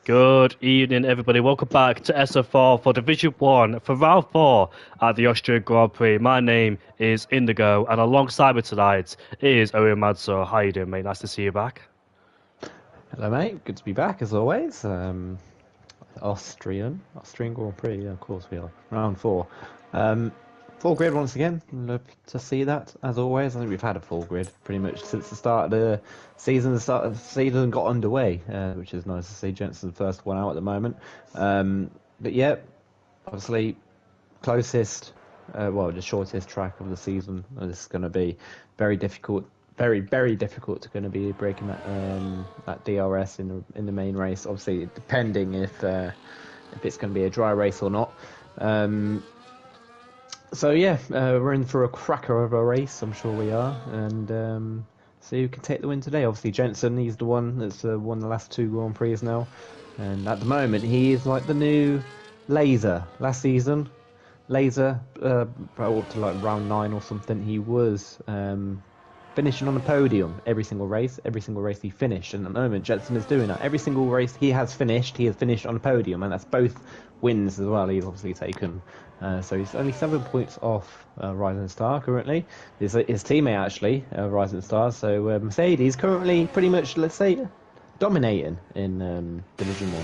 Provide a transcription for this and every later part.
Good evening, everybody. Welcome back to SFR for Division 1 for round 4 at the Austrian Grand Prix. My name is Indigo, and alongside me tonight is Owen Madzo. How you doing, mate? Nice to see you back. Hello, mate. Good to be back as always. Austrian Grand Prix. Yeah, of course we are. Round 4. Full grid once again. Love to see that as always. I think we've had a full grid pretty much since the start of the season. The start of the season got underway, which is nice to see. Jensen's the first one out at the moment. But yeah, obviously closest, the shortest track of the season. This is going to be very difficult, very difficult to going to be breaking that DRS in the main race. Obviously, depending if it's going to be a dry race or not. So yeah, we're in for a cracker of a race. I'm sure we are, and see who can take the win today. Obviously, Jensen, he's the one that's won the last two Grand Prix now, and at the moment he is like the new Laser. Last season, Laser, probably up to like round 9 or something, he was finishing on the podium every single race. Every single race he finished, and at the moment Jetson is doing that. Every single race he has finished on the podium, and that's both wins as well. He's obviously taken, so he's only 7 points off Rising Star currently. His teammate actually, Rising Star. So Mercedes currently pretty much, let's say, dominating in Division 1.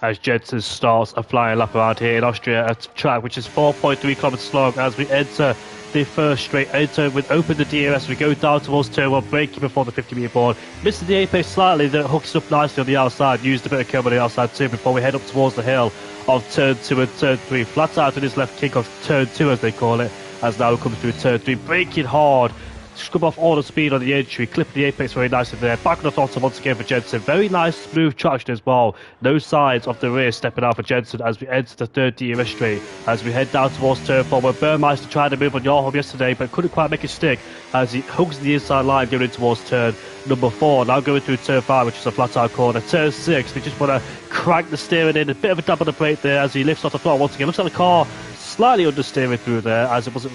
As Jensen starts a flying lap around here in Austria, a track which is 4.3 kilometers long as we enter the first straight enter with open the DRS. We go down towards turn 1, braking before the 50-meter board. Missing the apex slightly, then hooks up nicely on the outside. Used a bit of curve on the outside too before we head up towards the hill of turn 2 and turn 3. Flat out to his left kick of turn 2 as they call it, as now comes through turn 3, braking hard. Scrub off all the speed on the entry, clipping the apex very nicely there. Back on the throttle once again for Jensen. Very nice, smooth traction as well. No signs of the rear stepping out for Jensen as we enter the third DRS straight. As we head down towards turn 4, where Burmeister tried to move on Yarholm yesterday, but couldn't quite make it stick as he hugs the inside line going in towards turn number 4. Now going through turn 5, which is a flat out corner. Turn 6, they just want to crank the steering in. A bit of a dab on the brake there as he lifts off the throttle once again. Looks like the car slightly understeering through there as it was a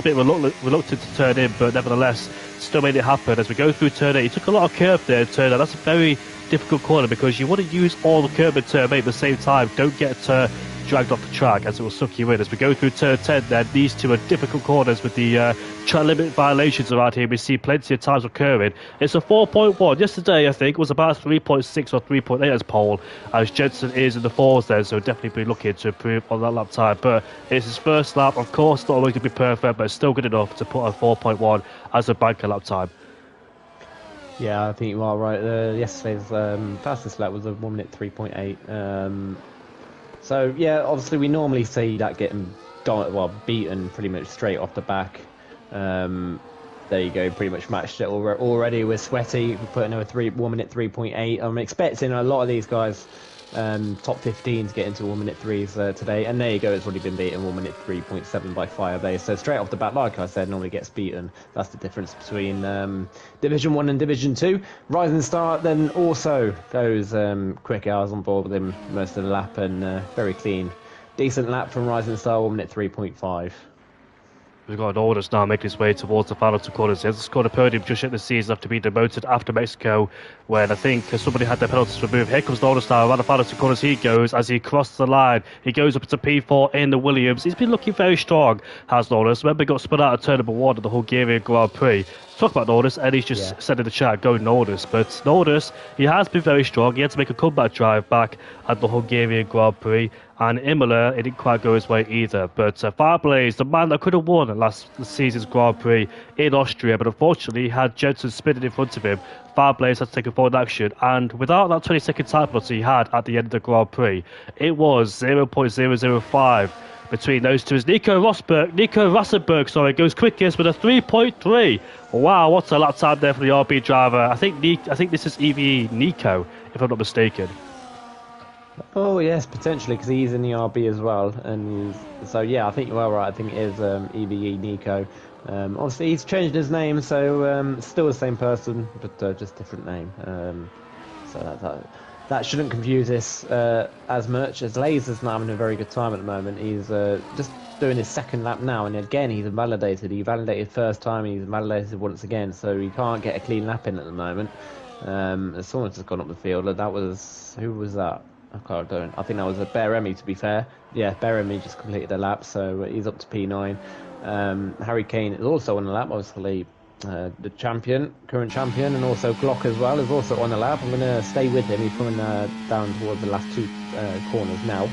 bit reluctant to turn in, but nevertheless still made it happen as we go through turn 8. He took a lot of curve there in turn 8. That's a very difficult corner because you want to use all the curve in turn 8 at the same time. Don't get dragged off the track as it will suck you in. As we go through turn 10 then, these two are difficult corners with the track limit violations around here. We see plenty of times of curving. It's a 4.1. Yesterday I think it was about 3.6 or 3.8 as pole, as Jensen is in the 4s there, so definitely be looking to improve on that lap time. But it's his first lap, of course, not always going to be perfect, but it's still good enough to put a 4.1 as a banker lap time. Yeah, I think you are right. Yesterday's fastest lap was a 1 minute 3.8. So yeah, obviously we normally see that getting beaten pretty much straight off the back. There you go, pretty much matched it already with Sweaty. We put another 1 minute 3.8. I'm expecting a lot of these guys top 15 to get into 1 minute 3s today, and there you go, it's already been beaten 1 minute 3.7 by Firebase. So straight off the bat, like I said, normally gets beaten. That's the difference between Division 1 and Division 2. Rising Star then also goes quick hours on board with him most of the lap, and very clean, decent lap from Rising Star, 1 minute 3.5. We've got Norris now making his way towards the final two corners. He has scored a podium just yet this season after being demoted after Mexico, when I think somebody had their penalties removed. Here comes Norris now, around the final two corners he goes as he crosses the line. He goes up to P4 in the Williams. He's been looking very strong, has Norris. Remember, he got spun out of turn number 1 at the Hungarian Grand Prix. Talk about Norris, and he's just said in the chat, go Norris. But Norris, he has been very strong. He had to make a comeback drive back at the Hungarian Grand Prix, and Imola, it didn't quite go his way either. But Fireblaze, the man that could have won last season's Grand Prix in Austria, but unfortunately he had Jensen spinning in front of him. Fireblaze had to take a forward action, and without that 20-second time penalty he had at the end of the Grand Prix, it was 0.005 between those two. As Nico Rosberg goes quickest with a 3.3. Wow, what a lap time there for the RB driver. I think this is EVE Nico, if I'm not mistaken. Oh yes, potentially, because he's in the RB as well, and so yeah, I think you are right. I think it is EVE Nico. Obviously, he's changed his name, so still the same person, but just different name. So that shouldn't confuse us as much. As Laser's not having a very good time at the moment. He's just doing his second lap now, and again he's invalidated. He validated first time, and he's invalidated once again, so he can't get a clean lap in at the moment. Someone's just gone up the field. That was, who was that? I think that was a Bear to be fair. Yeah, Bear just completed a lap, so he's up to P9. Harry Kane is also on the lap, obviously. The current champion, and also Glock as well is also on the lap. I'm going to stay with him. He's coming down towards the last two corners now.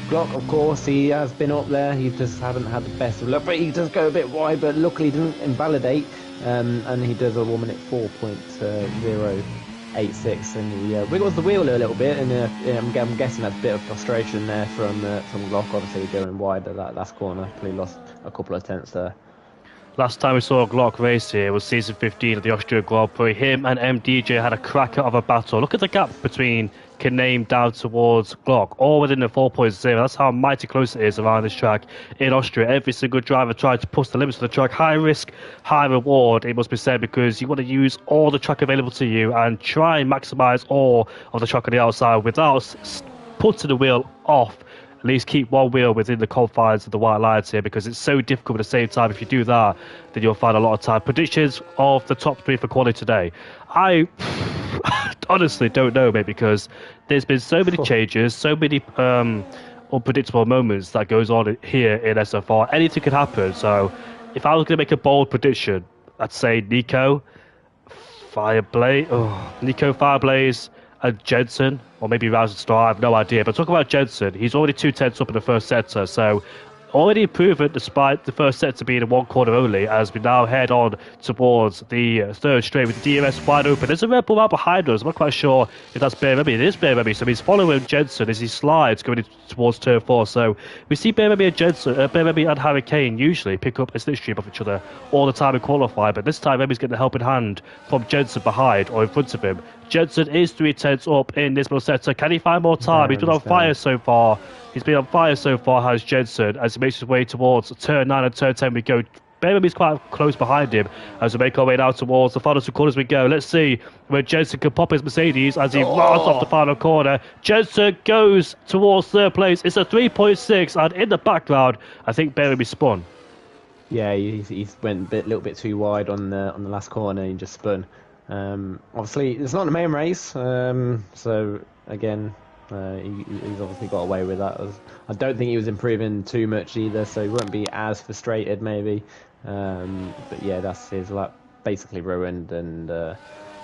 Glock, of course, he has been up there. He just hasn't had the best of luck, but he does go a bit wide, but luckily he doesn't invalidate. And he does a 1 minute 4.086, and he wiggles the wheel a little bit. And I'm guessing that's a bit of frustration there from Glock. Obviously going wide at that last corner. Probably lost a couple of tenths there. Last time we saw a Glock race here was season 15 of the Austria Grand Prix. Him and MDJ had a cracker of a battle. Look at the gap between Kaname down towards Glock, all within the 4.0. That's how mighty close it is around this track in Austria. Every single driver tried to push the limits of the track. High risk, high reward, it must be said, because you want to use all the track available to you and try and maximise all of the track on the outside without putting the wheel off. At least keep one wheel within the confines of the white lines here, because it's so difficult at the same time. If you do that, then you'll find a lot of time. Predictions of the top three for quality today. I honestly don't know, mate, because there's been so many changes, so many unpredictable moments that goes on here in SFR. Anything could happen. So if I was going to make a bold prediction, I'd say Nico Fireblaze, and Jensen, or maybe Rising Star, I have no idea. But talk about Jensen, he's already 2 tenths up in the first sector, so already improvement despite the first sector being in one corner only, as we now head on towards the third straight with the DRS wide open. There's a Red Bull right behind us. I'm not quite sure if that's Bear Remy. It is Bear Remy, so he's following Jensen as he slides going towards turn 4. So we see Bear Remy and Bear Remy and Harry Kane usually pick up a slipstream off each other all the time in qualify, but this time Remy's getting a helping hand from Jensen behind or in front of him. Jensen is 3 tenths up in this middle sector. Can he find more time? He's been on fire so far. Has Jensen, as he makes his way towards turn 9 and turn 10 we go. Bear's quite close behind him as we make our way now towards the final 2 corners we go. Let's see where Jensen can pop his Mercedes as he runs off the final corner. Jensen goes towards third place. It's a 3.6, and in the background, I think Bear spun. Yeah, he went a little bit too wide on the last corner and just spun. Obviously, it's not the main race, so again, he's obviously got away with that. I don't think he was improving too much either, so he won't be as frustrated maybe. But yeah, that's his lap basically ruined, and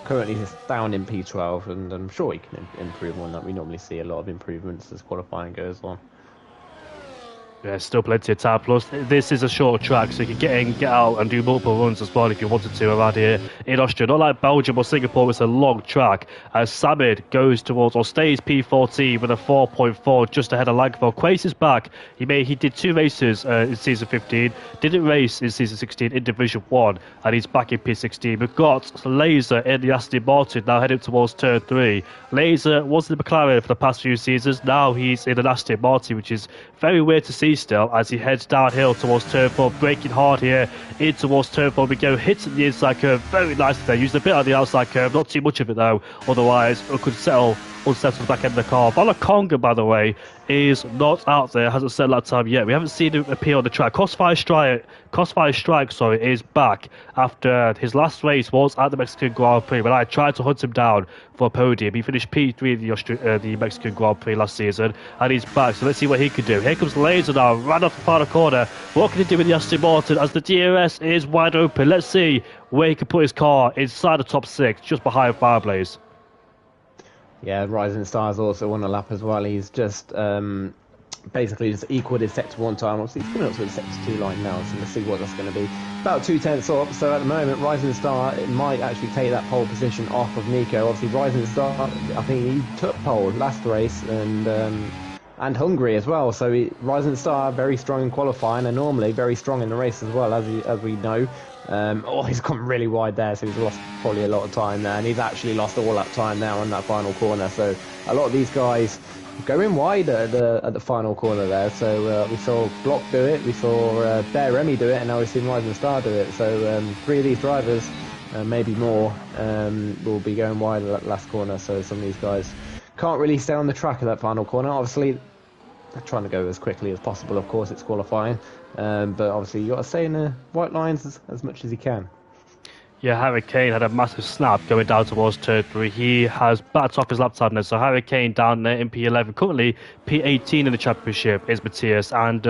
currently he's down in P12, and I'm sure he can improve on that. We normally see a lot of improvements as qualifying goes on. Yeah, still plenty of time. Plus, this is a short track, so you can get in, get out, and do multiple runs as well if you wanted to around here in Austria. Not like Belgium or Singapore, it's a long track. As Samid goes towards, or stays P14 with a 4.4 just ahead of Langford. Quace is back. He did 2 races in season 15, didn't race in season 16 in Division 1, and he's back in P16. We've got Laser in the Aston Martin now heading towards turn 3. Laser was in the McLaren for the past few seasons. Now he's in an Aston Martin, which is very weird to see still as he heads downhill towards turn 4, braking hard here in towards turn 4 we go, hits the inside curve very nicely there, used a bit on the outside curve, not too much of it though, otherwise it could unsettle the back end of the car. Balakonga, by the way, is not out there, hasn't settled that time yet. We haven't seen him appear on the track. Crossfire Strike, is back after his last race was at the Mexican Grand Prix, but I tried to hunt him down for a podium. He finished P3 in the Mexican Grand Prix last season, and he's back, so let's see what he can do. Here comes Laser now, right off the final corner. What can he do with the Aston Martin as the DRS is wide open? Let's see where he can put his car inside the top 6, just behind Fireblaze. Yeah, Rising Star's also on the lap as well. He's just basically just equaled his sector 1 time. Obviously, he's coming up to the sector 2 line now, so let's see what that's going to be. About 2 tenths up, so at the moment, Rising Star it might actually take that pole position off of Nico. Obviously, Rising Star, I think he took pole last race, and Hungary as well. So Rising Star very strong in qualifying, and normally very strong in the race as well, as we know. He's come really wide there, so he's lost probably a lot of time there, and he's actually lost all that time now on that final corner. So a lot of these guys going wide at the final corner there. So we saw Block do it, we saw Bear Remy do it, and now we've seen Rising Star do it. So 3 of these drivers, maybe more, will be going wide at that last corner. So some of these guys can't really stay on the track at that final corner. Obviously, they're trying to go as quickly as possible. Of course, it's qualifying. But obviously, you got to stay in the white lines as much as you can. Yeah, Harry Kane had a massive snap going down towards turn 3. He has batted off his lap time now, so Harry Kane down there in P11. Currently, P18 in the championship is Matthias, and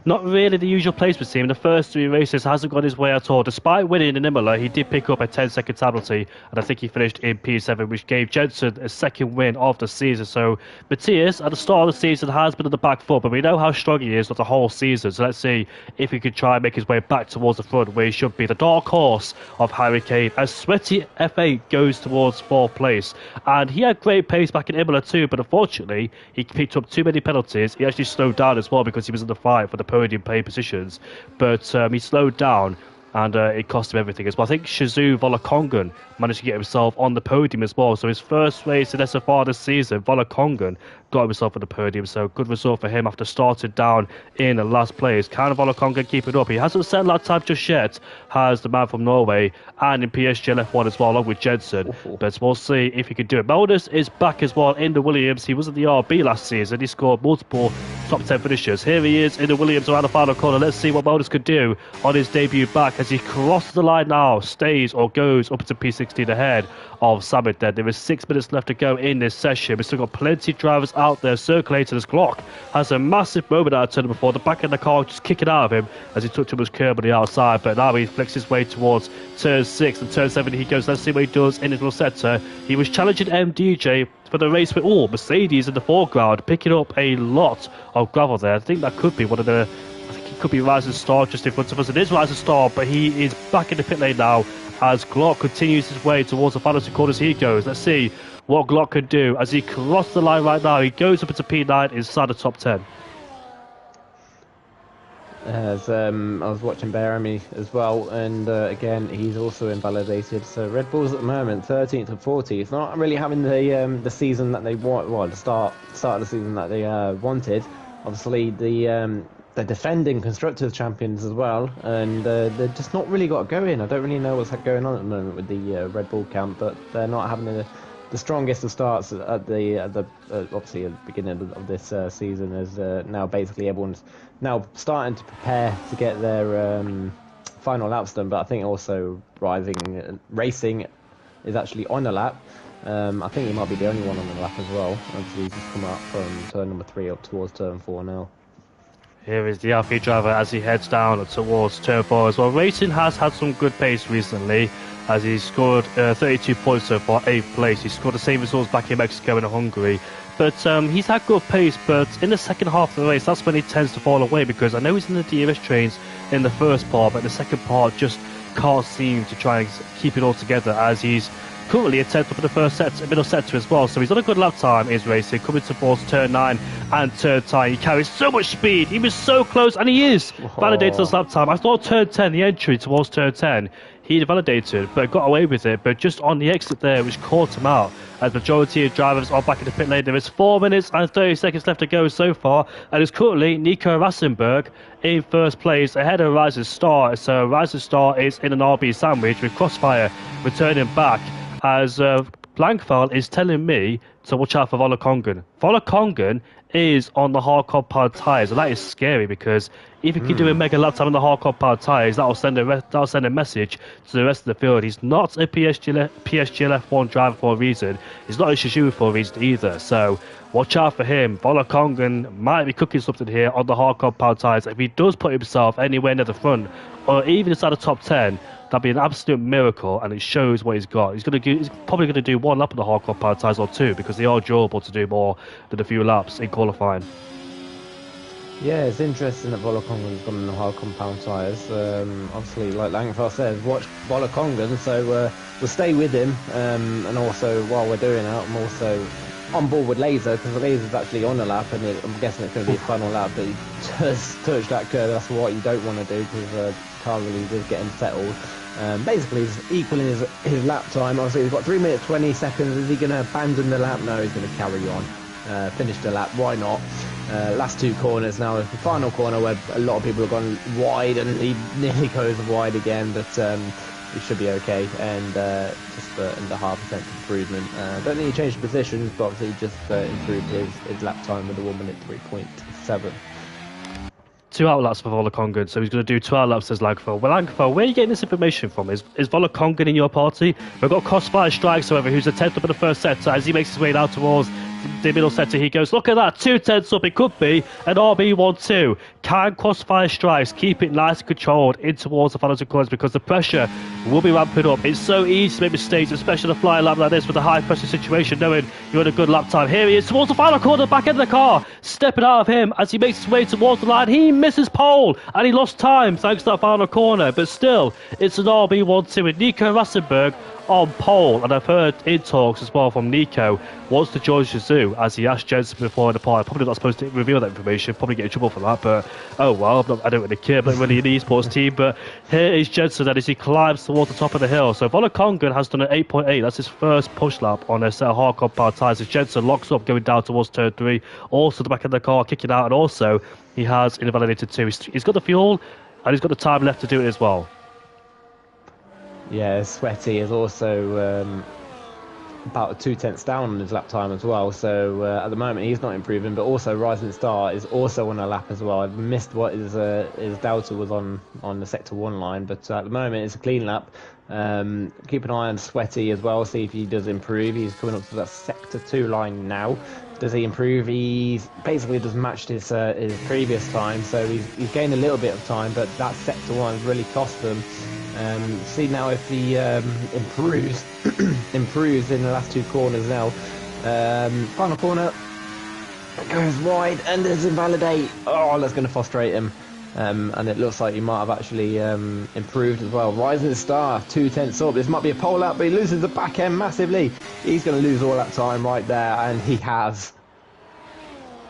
not really the usual place for him. The first 3 races hasn't gone his way at all. Despite winning in Imola, he did pick up a 10-second penalty, and I think he finished in P7, which gave Jensen a second win of the season. So Matthias, at the start of the season, has been on the back foot, but we know how strong he is for the whole season. So let's see if he could try and make his way back towards the front, where he should be. The dark horse of Harry Kane, as Sweaty F8 goes towards 4th place, and he had great pace back in Imola too, but unfortunately he picked up too many penalties. He actually slowed down as well because he was in the fight for the podium pay positions, but he slowed down, and it cost him everything as well. I think Shizu Volakongan managed to get himself on the podium as well, so his first race in SFR this season, Volakongan got himself on the podium, so good result for him after starting down in the last place. Can Volakongan keep it up? He hasn't set lap time just yet, has the man from Norway, and in PSG F1 as well, along with Jensen, but we'll see if he can do it. Modus is back as well in the Williams. He was at the RB last season. He scored multiple top 10 finishes. Here he is in the Williams around the final corner. Let's see what Modus could do on his debut back as he crosses the line now, stays or goes up to P16 ahead of Samit. There is 6 minutes left to go in this session. We've still got plenty of drivers out there circulating as Glock has a massive moment out of turn before. The back end of the car just kicking out of him as he took too much curb on the outside, but now he flicks his way towards turn 6 and turn 7 he goes. Let's see what he does in his little sector. He was challenging MDJ for the race with Mercedes in the foreground, picking up a lot of gravel there. I think that could be one of the, I think he could be Rising Star just in front of us. It is Rising Star, but he is back in the pit lane now as Glock continues his way towards the final 2 corners he goes. Let's see what Glock can do as he crosses the line right now. He goes up into P9 inside the top 10. As I was watching Baramy as well, and again he's also invalidated. So Red Bulls at the moment 13th and 14th, not really having the season that they want. Well, the start of the season that they wanted. Obviously the defending constructors champions as well, and they're just not really got going. I don't really know what's going on at the moment with the Red Bull camp, but they're not having the strongest of starts at the obviously at the beginning of this season, as now basically everyone's now starting to prepare to get their final laps done. But I think also Racing is actually on a lap. I think he might be the only one on the lap as well. Obviously he's just come up from turn number 3 up towards turn 4 now. Here is the RP driver as he heads down towards turn 4 as well. Racing has had some good pace recently, as he scored 32 points so far, 8th place. He scored the same results back in Mexico and Hungary. But he's had good pace, but in the second half of the race, that's when he tends to fall away, because I know he's in the DRS trains in the first part, but the second part just can't seem to try and keep it all together, as he's currently a 10th for the first middle sector as well. So he's on a good lap time, is Racing, coming towards turn 9 and turn 10. He carries so much speed. He was so close, and he is validated his lap time. I thought turn 10, the entry towards turn 10, he validated, but got away with it. But just on the exit there, which caught him out, as majority of drivers are back in the pit lane. There is 4 minutes and 30 seconds left to go so far, and it's currently Nico Rassenberg in first place ahead of Rising Star. So Rising Star is in an RB sandwich with Crossfire returning back, as Blankfeld is telling me to watch out for Volakongan. Volakongan is on the hard compound tyres, and that is scary, because if he can do a mega lap time on the hard compound tyres, that'll send a message to the rest of the field. He's not a PSG F1 driver for a reason. He's not a Shizu for a reason either. So watch out for him. Volakongan might be cooking something here on the hard compound tyres. If he does put himself anywhere near the front, or even inside the top 10, that'd be an absolute miracle, and it shows what he's got. He's probably going to do 1 lap on the hard compound tyres, or 2, because they are durable to do more than a few laps in qualifying. Yeah, it's interesting that Volakongan's gone on the hard compound tyres. Obviously, like Langfeld says, watch Volakongan, so we'll stay with him. And also, while we're doing that, I'm also on board with Laser, because Laser's actually on a lap, and I'm guessing it's going to be his final lap, but he just touched that curve. That's what you don't want to do, because the car really is getting settled. Basically, he's equaling his lap time. Obviously, he's got 3 minutes 20 seconds. Is he going to abandon the lap? No, he's going to carry on. Finish the lap, why not? Last 2 corners now. The final corner where a lot of people have gone wide, and he nearly goes wide again, but he should be okay. And just under 0.5% improvement. Don't think he changed positions, but obviously he just improved his lap time with a 1 minute 3.7. 2 outlaps for Volakongan, so he's going to do 2 outlaps as Langfell. Well, Langfell, where are you getting this information from? Is Volakongan in your party? We've got Crossfire Strikes, however, who's a 10th up in the first sector. As he makes his way down towards the middle sector, he goes, look at that, 2 tenths up. It could be an RB12. Can Crossfire Strikes keep it nice and controlled in towards the final 2 corners, because the pressure will be ramping up. It's so easy to make mistakes, especially on a flying lap like this with a high pressure situation, knowing you're in a good lap time. Here he is towards the final corner, back end of the car, stepping out of him as he makes his way towards the line. He misses pole and he lost time thanks to that final corner, but still it's an RB12 with Nico Rassenberg on pole. And I've heard in talks as well from Nico wants to join Shizou, as he asked Jensen before in the part. Probably not supposed to reveal that information, probably get in trouble for that, but oh well, I don't really care. I'm not really an esports team. But here is Jensen, and as he climbs towards the top of the hill. So Volakongan has done an 8.8. That's his first push lap on a set of hard compound tyres. As Jensen locks up going down towards turn 3, also the back of the car kicking out, and also he has invalidated 2. He's got the fuel and he's got the time left to do it as well. Yeah, Sweaty is also about 2 tenths down on his lap time as well. So at the moment he's not improving, but also Rising Star is also on a lap as well. I've missed what his delta was on the sector 1 line, but at the moment it's a clean lap. Keep an eye on Sweaty as well, see if he does improve. He's coming up to that sector 2 line now. Does he improve? He's basically just matched his previous time, so he's gained a little bit of time, but that sector 1 has really cost them. See now if he improves improves in the last 2 corners now. Final corner goes wide and there's invalidate. Oh, that's going to frustrate him. And it looks like he might have actually improved as well. Rising Star, 2 tenths up. This might be a pole out, but he loses the back end massively. He's going to lose all that time right there, and he has.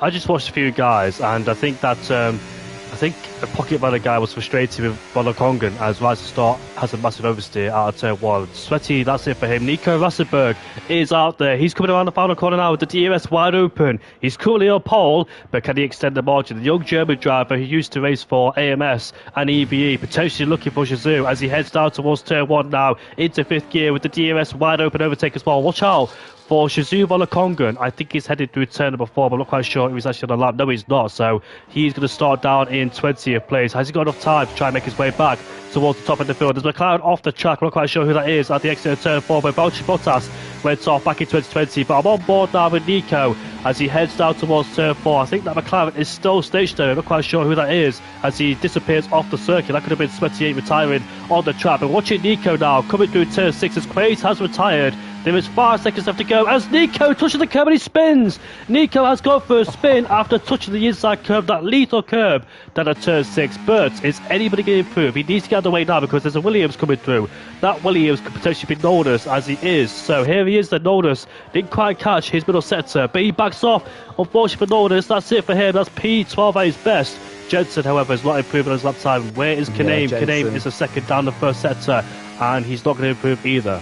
I just watched a few guys, and I think that I think the pocket by the guy was frustrated with Volakongan, as Rising Star has a massive oversteer out of turn 1. Sweaty, that's it for him. Nico Rassenberg is out there. He's coming around the final corner now with the DRS wide open. He's currently on pole, but can he extend the margin? The young German driver who used to race for AMS and EVE, potentially looking for Shizou as he heads down towards turn 1 now, into 5th gear with the DRS wide open overtake as well. Watch out for Shizou Volakongan. I think he's headed through turn number 4, but I'm not quite sure if he's actually on the lap. No, he's not. So he's going to start down in 20th place. Has he got enough time to try and make his way back towards the top of the field? There's McLaren off the track. I'm not quite sure who that is at the exit of turn 4, but Valtteri Bottas went off back in 2020. But I'm on board now with Nico as he heads down towards turn 4. I think that McLaren is still stationary. I'm not quite sure who that is as he disappears off the circuit. That could have been Sweaty retiring on the track. But watching Nico now coming through turn 6 as Quaid has retired. There is 5 seconds left to go as Nico touches the curb and he spins. Nico has gone for a spin after touching the inside curb, that lethal curb down at turn 6. But is anybody going to improve? He needs to get out of the way now because there's a Williams coming through. That Williams could potentially be Nodus as he is. So here he is, the Nodus. Didn't quite catch his middle sector, but he backs off. Unfortunately for Nodus, that's it for him. That's P12 at his best. Jensen, however, is not improving on his lap time. Where is Kaname? Yeah, Kaname is a second down the first sector, and he's not going to improve either.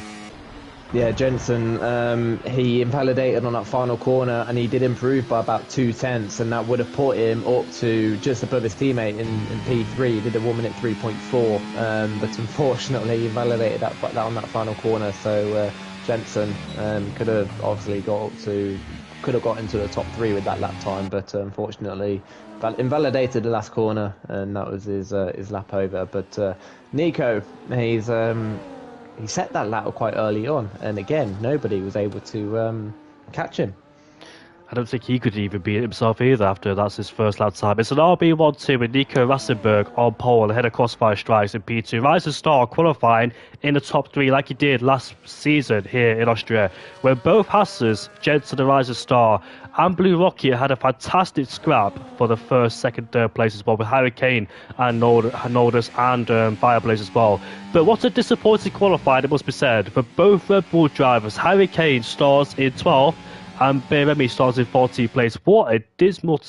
Yeah, Jensen, he invalidated on that final corner and he did improve by about 2 tenths, and that would have put him up to just above his teammate in P3. He did a 1 minute 3.4, but unfortunately he invalidated that on that final corner. So Jensen could have obviously got into the top 3 with that lap time, but unfortunately invalidated the last corner, and that was his lap over. But Nico, he set that ladder quite early on, and again, nobody was able to catch him. I don't think he could even beat himself either after that's his first lap time. It's an RB12 with Nico Rassenberg on pole ahead of Crossfire Strikes in P2. Rising Star qualifying in the top 3 like he did last season here in Austria, where both Hassers, Jensen and Rising Star, and Blue Rocket had a fantastic scrap for the first, second, third place as well, with Hurricane and Nodus and Fireblaze as well. But what a disappointing qualifying, it must be said, for both Red Bull drivers. Hurricane starts in 12th and Beremi starts in 14th place. What a dismal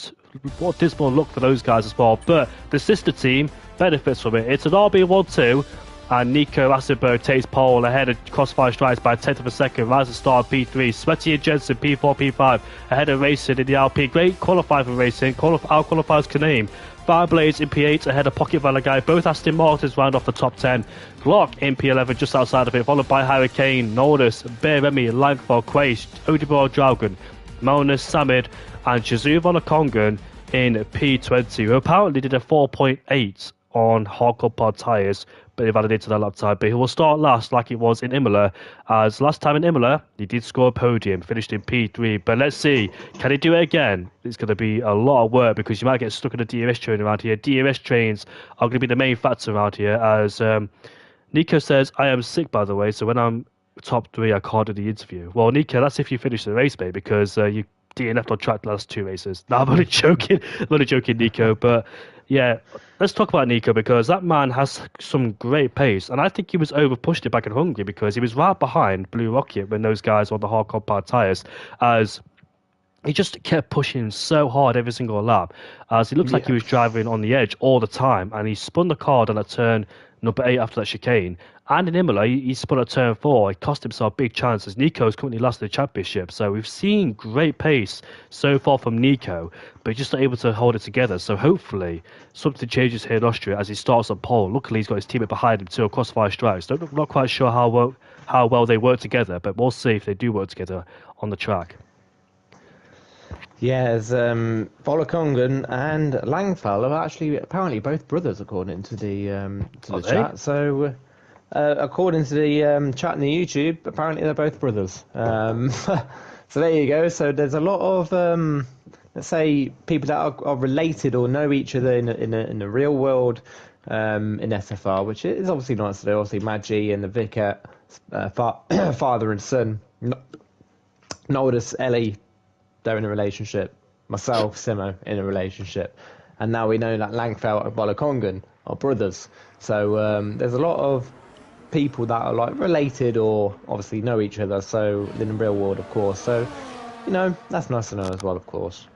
look for those guys as well. But the sister team benefits from it. It's an RB12, and Nico Rassenberg takes pole ahead of Crossfire Strikes by a tenth of a second. Rising Star P3, Sweaty and Jensen P4, P5 ahead of Racing in the Alp. Great qualifying for Racing. Out-qualifies Kaname. Fireblades in P8 ahead of Pocket Valagai. Both Aston Martins round off the top 10. Glock in P11 just outside of it, followed by Hurricane, Nodus, Beremi, Langford, Quaist, Odibor Draugen, Melnus, Samid and Shizou Volakongan in P20, who apparently did a 4.8 on hardcore pod tyres, but he validated that lap time. But he will start last like it was in Imola, as last time in Imola, he did score a podium, finished in P3. But let's see, can he do it again? It's going to be a lot of work because you might get stuck in a DRS train around here. DRS trains are going to be the main factor around here, as Nico says, I am sick, by the way, so when I'm top 3, I can't do the interview. Well, Nico, that's if you finish the race, mate, because you DNF'd on track the last 2 races. No, I'm only joking. Nico. But yeah, let's talk about Nico, because that man has some great pace. And I think he was over-pushed it back in Hungary because he was right behind Blue Rocket when those guys were on the hard compound tyres, as he just kept pushing so hard every single lap, as he looks like he was driving on the edge all the time. And he spun the car on a turn number 8 after that chicane. And in Imola, he spun at turn 4. It cost himself big chances. Nico's currently lost the championship. So we've seen great pace so far from Nico, but he's just not able to hold it together. So hopefully something changes here in Austria as he starts on pole. Luckily, he's got his teammate behind him too across 5 strikes. Not quite sure how well they work together, but we'll see if they do work together on the track. Yeah, as Volokongan and Langfell are actually apparently both brothers, according to the chat. So, according to the chat in the YouTube, apparently they're both brothers. So there you go. So there's a lot of let's say people that are related or know each other in the real world in SFR, which is obviously nice to do. Obviously, Maggi and the Vicar, father and son. Notice Ellie. They're in a relationship. Myself, Simo, in a relationship. And now we know that Langfell and Volokongan are brothers. So there's a lot of people that are like related or obviously know each other. So in the real world, of course. So, that's nice to know as well, of course.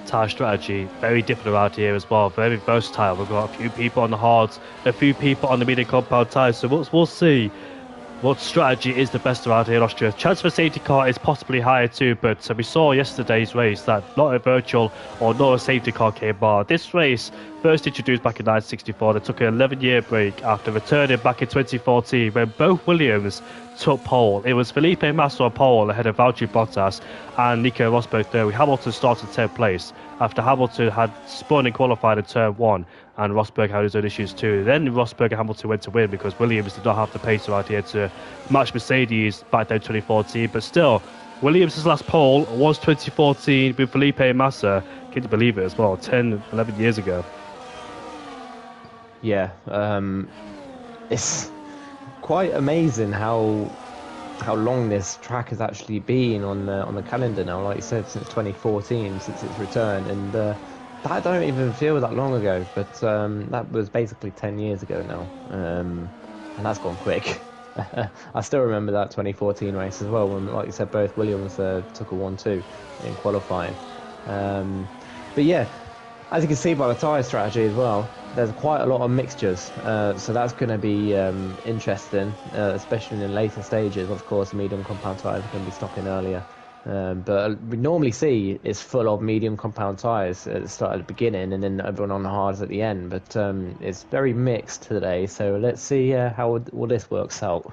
Tyre strategy, very different around here as well. Very versatile. We've got a few people on the hards, a few people on the medium compound tyres. So we'll see what strategy is the best around here in Austria. Chance for safety car is possibly higher too, but we saw yesterday's race that not a virtual or not a safety car came by. This race, first introduced back in 1964, they took an 11-year break after returning back in 2014 when both Williams took pole. It was Felipe Massa on pole ahead of Valtteri Bottas and Nico Rosberg third. Hamilton started 10th place after Hamilton had spun and qualified in turn 1, and Rosberg had his own issues too. Then Rosberg and Hamilton went to win because Williams did not have the pace right here to match Mercedes back then 2014. But still, Williams' last pole was 2014 with Felipe Massa. Can you believe it as well? 10, 11 years ago. Yeah, it's quite amazing how long this track has actually been on the calendar now. Like you said, since 2014, since its return, and that don't even feel that long ago. But that was basically 10 years ago now, and that's gone quick. I still remember that 2014 race as well, when, like you said, both Williams took a 1-2 in qualifying. But yeah, as you can see by the tyre strategy as well, there's quite a lot of mixtures, so that's going to be interesting, especially in the later stages. Of course, medium compound tyres are going to be stocking earlier, but we normally see it's full of medium compound tyres at the start, at the beginning, and then everyone on the hards at the end. But it's very mixed today, so let's see how all this works out.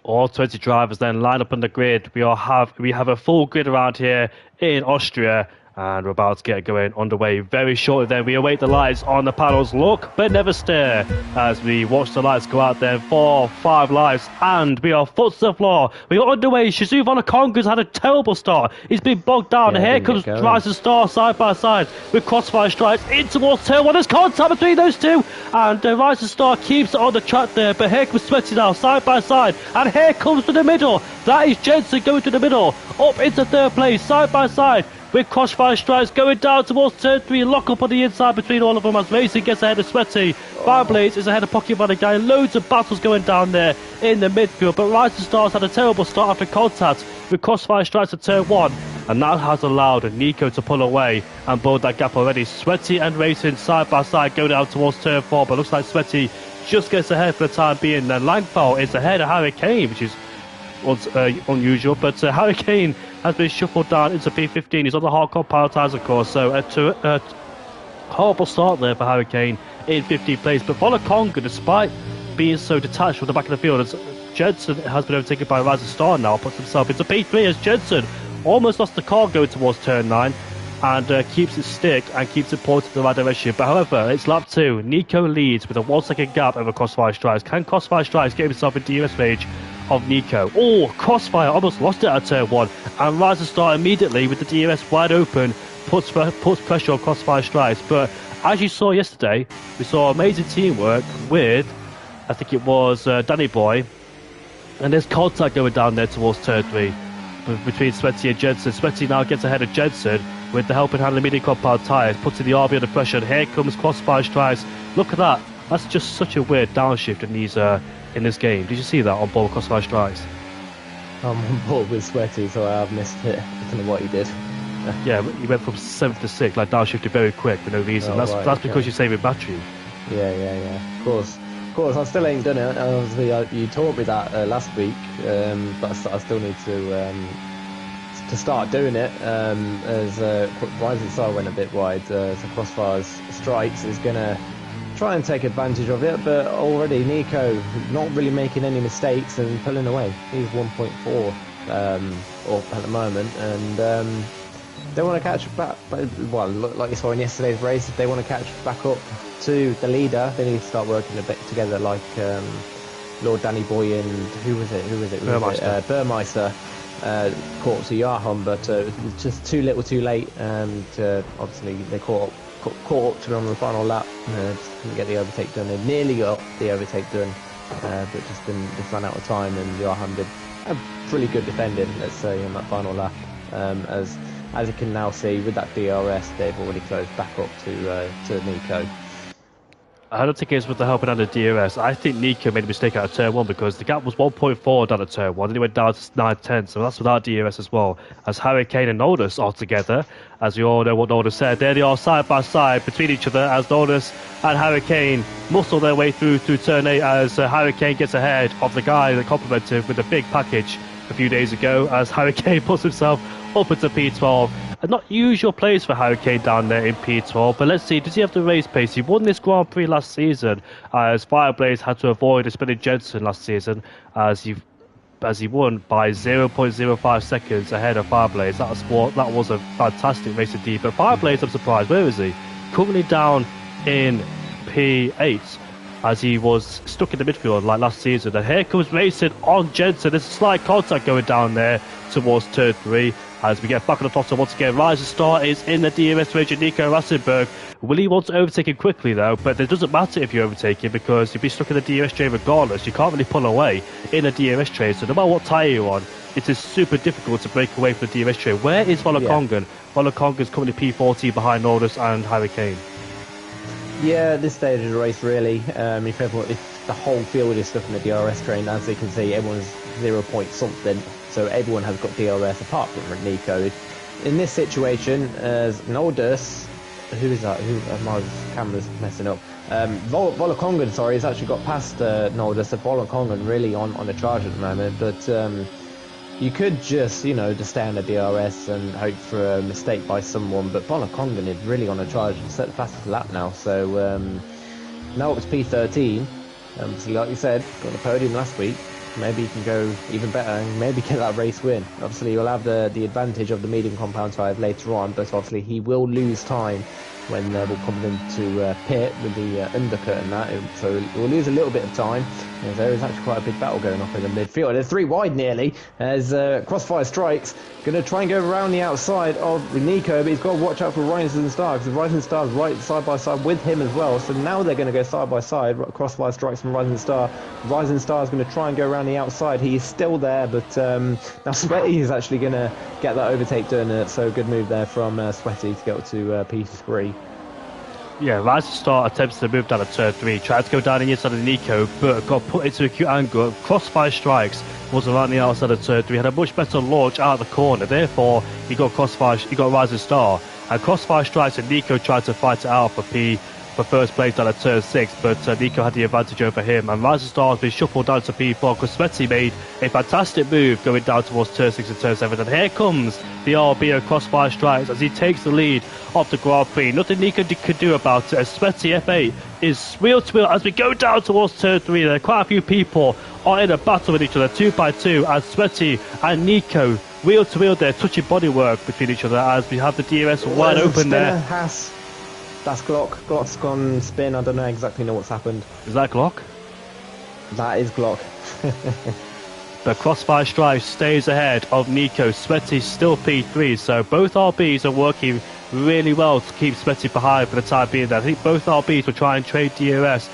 All 20 drivers then line up on the grid. We have a full grid around here in Austria. And we're about to get going underway very shortly then. We await the lights on the panels. Look, but never stare as we watch the lights go out there. 4, 5 lights, and we are foot to the floor. We are underway. Shizu Volokongan's had a terrible start. He's been bogged down. Yeah, here comes Rise and Star side by side with crossfire strikes in towards turn 1. There's contact between those two. And Rise and Star keeps it on the track there. But here comes Sweaty now, side by side. And here comes to the middle. That is Jensen going to the middle. Up into third place, side by side. With crossfire strikes going down towards turn 3, lock up on the inside between all of them as Racing gets ahead of Sweaty. Fireblades is ahead of Pocket Van Guy. Loads of battles going down there in the midfield, but Rising Stars had a terrible start after contact with crossfire strikes at turn 1, and that has allowed Nico to pull away and build that gap already. Sweaty and Racing side by side go down towards turn 4, but looks like Sweaty just gets ahead for the time being. Then Langfell is ahead of Harry Kane, which is unusual, but Harry Kane has been shuffled down into P15. He's on the hardcore power tyres, of course, so a horrible start there for Harry Kane in 15th place. But Volokongan, despite being so detached from the back of the field, as Jensen has been overtaken by Rising Star now, puts himself into P3 as Jensen almost lost the car going towards turn 9. and keeps it stick and keeps it pointed in the right direction. But however, it's lap 2. Nico leads with a 1 second gap over Crossfire Strikes. Can Crossfire Strikes get himself in DRS range of Nico? Oh, Crossfire almost lost it at turn 1, and Rise and Star immediately with the DRS wide open puts pressure on Crossfire Strikes. But as you saw yesterday, we saw amazing teamwork with, I think it was Danny Boy, and there's contact going down there towards turn 3 between Sweaty and Jensen. Sweaty now gets ahead of Jensen with the helping hand of the medium compound tyres, putting the RB under pressure, and here comes Crossfire Strikes. Look at that. That's just such a weird downshift in this game. Did you see that on board Crossfire Strikes? I'm on board with Sweaty, so I've missed it. I don't know what he did. Yeah, he went from 7th to 6th, like downshifted very quick for no reason. That's because you're saving battery. Yeah. Of course, I still ain't done it. Obviously, you taught me that last week, but I still need to start doing it. As Rising Star went a bit wide, so Crossfire's Strikes is gonna try and take advantage of it, but already Nico not really making any mistakes and pulling away. He's 1.4 up at the moment, and they want to catch back. Well, like you saw in yesterday's race, if they want to catch back up to the leader, they need to start working a bit together, like Lord Danny Boy and who was it? Burmeister caught to Yaham, but just too little, too late, and obviously they caught up to him on the final lap. Just couldn't get the overtake done. They nearly got the overtake done, but just ran out of time. And Yaham did a pretty good defending, let's say, on that final lap. As you can now see with that DRS, they've already closed back up to Nico. I don't think it's with the help of the DRS. I think Nico made a mistake out of turn 1 because the gap was 1.4 down at turn 1, and he went down to 9/10, so that's without DRS as well. As Hurricane and Nodus are together, as we all know what Nodus said, there they are side by side between each other as Nodus and Hurricane muscle their way through turn 8 as Hurricane gets ahead of the guy that complimented with a big package a few days ago as Hurricane puts himself up into P12. Not usual place for Hurricane down there in P12, but let's see, does he have the race pace? He won this Grand Prix last season as Fireblaze had to avoid a spinning Jensen last season as he won by 0.05 seconds ahead of Fireblaze. That was a fantastic race indeed. But Fireblaze, I'm surprised, where is he? Currently down in P8 as he was stuck in the midfield like last season. And here comes racing on Jensen. There's a slight contact going down there towards turn 3. As we get back on the throttle once again, Rise and Star is in the DRS range of Nico Rassenberg. Will he want to overtake him quickly though? But it doesn't matter if you overtake him because you'll be stuck in the DRS train regardless. You can't really pull away in a DRS train, so no matter what tyre you're on, it is super difficult to break away from the DRS train. Where is Volakongan? Volakongan's currently P40 behind Nodus and Hurricane. Yeah, at this stage of the race, really, if the whole field is stuck in the DRS train, as you can see, everyone's 0 point something, so everyone has got DRS apart from Nico. In this situation, as Nodus, who is that? My camera's messing up. Volakongan, sorry, has actually got past Nodus. So Volakongan really on the charge at the moment, but you could just, just stay on the DRS and hope for a mistake by someone, but Volakongan is really on a charge and set the fastest lap now, so now it's P13, so like you said, got the podium last week, maybe you can go even better and maybe get that race win. Obviously you'll have the advantage of the medium compound tyre later on, but obviously he will lose time when we'll come into pit with the undercut and that, so we'll lose a little bit of time. There is actually quite a big battle going on in the midfield. There's 3 wide nearly as Crossfire Strikes going to try and go around the outside of Nico, but he's got to watch out for Rising Star because Rising Star's right side by side with him as well, so now they're going to go side by side, Crossfire Strikes and Rising Star. Rising Star is going to try and go around the outside. He is still there, but now Sweaty is actually going to get that overtake done, so good move there from Sweaty to get up to P3. Yeah, Rise and Star attempts to move down at turn 3, tried to go down the inside of Nico, but got put into a cute angle. Crossfire Strikes was around the outside of turn 3, had a much better launch out of the corner, therefore he got Rise and Star. And Crossfire Strikes and Nico tried to fight it out for first place down at turn 6, but Nico had the advantage over him, and Rise and Star has been shuffled down to P4 because Sweaty made a fantastic move going down towards turn 6 and turn 7, and here comes the RB of Crossfire Strikes as he takes the lead of the Grand Prix. Nothing Nico could do about it as Sweaty F8 is wheel to wheel as we go down towards turn 3. There are quite a few people are in a battle with each other 2 by 2 as Sweaty and Nico wheel to wheel there, touching bodywork between each other as we have the DRS wide open there. That's Glock. Glock's gone spin. I don't know exactly what's happened. Is that Glock? That is Glock. But Crossfire Strife stays ahead of Nico. Sweaty still P3, so both RBs are working really well to keep Sweaty behind for the time being there. I think both RBs will try and trade DRS,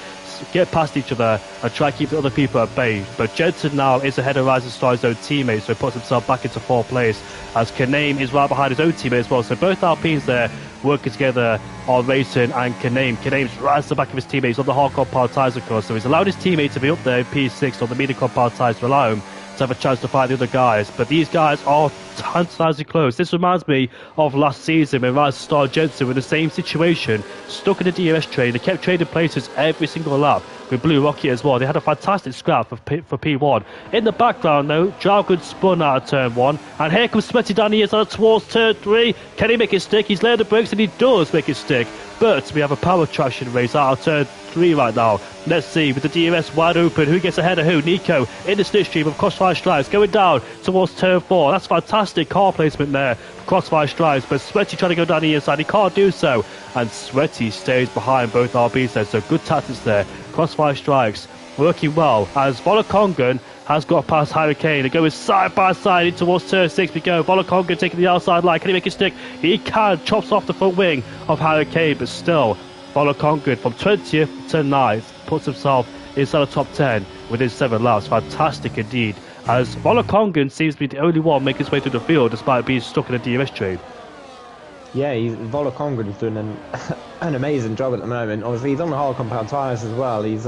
get past each other and try to keep the other people at bay. But Jensen now is ahead of Rising Star, his own teammate, so he puts himself back into 4th place as Kaname is right behind his own teammate as well. So both RBs there working together on Racing and Kaname. Kaname's right at the back of his teammates on the hard compound tyres, of course, so he's allowed his teammate to be up there in P6 on the medium compound tyres to allow him to have a chance to fight the other guys. But these guys are tantalisingly close. This reminds me of last season when Rising Star and Jensen were in the same situation, stuck in the DRS trade. They kept trading places every single lap with Blue Rocket as well. They had a fantastic scrap for P1. In the background though, Dragon spun out of turn 1, and here comes Sweaty down the inside towards turn 3. Can he make it stick? He's laying the brakes and he does make it stick. But we have a power traction race out of turn 3 right now. Let's see, with the DRS wide open, who gets ahead of who? Nico in the slipstream of Crossfire Stripes going down towards turn 4. That's fantastic car placement there for Crossfire Stripes, but Sweaty trying to go down the inside, he can't do so, and Sweaty stays behind both RBs there, so good tactics there. Crossfire Strikes working well as Volakongan has got past Hurricane. They're going side by side in towards turn 6 we go. Volakongan taking the outside line. Can he make it stick? He can. Chops off the front wing of Hurricane, but still Volakongan from 20th to 9th puts himself inside the top 10 within 7 laps. Fantastic indeed, as Volakongan seems to be the only one making his way through the field despite being stuck in a DRS trade. Yeah, Volakongan is doing an amazing job at the moment. Obviously, he's on the hard compound tyres as well. He's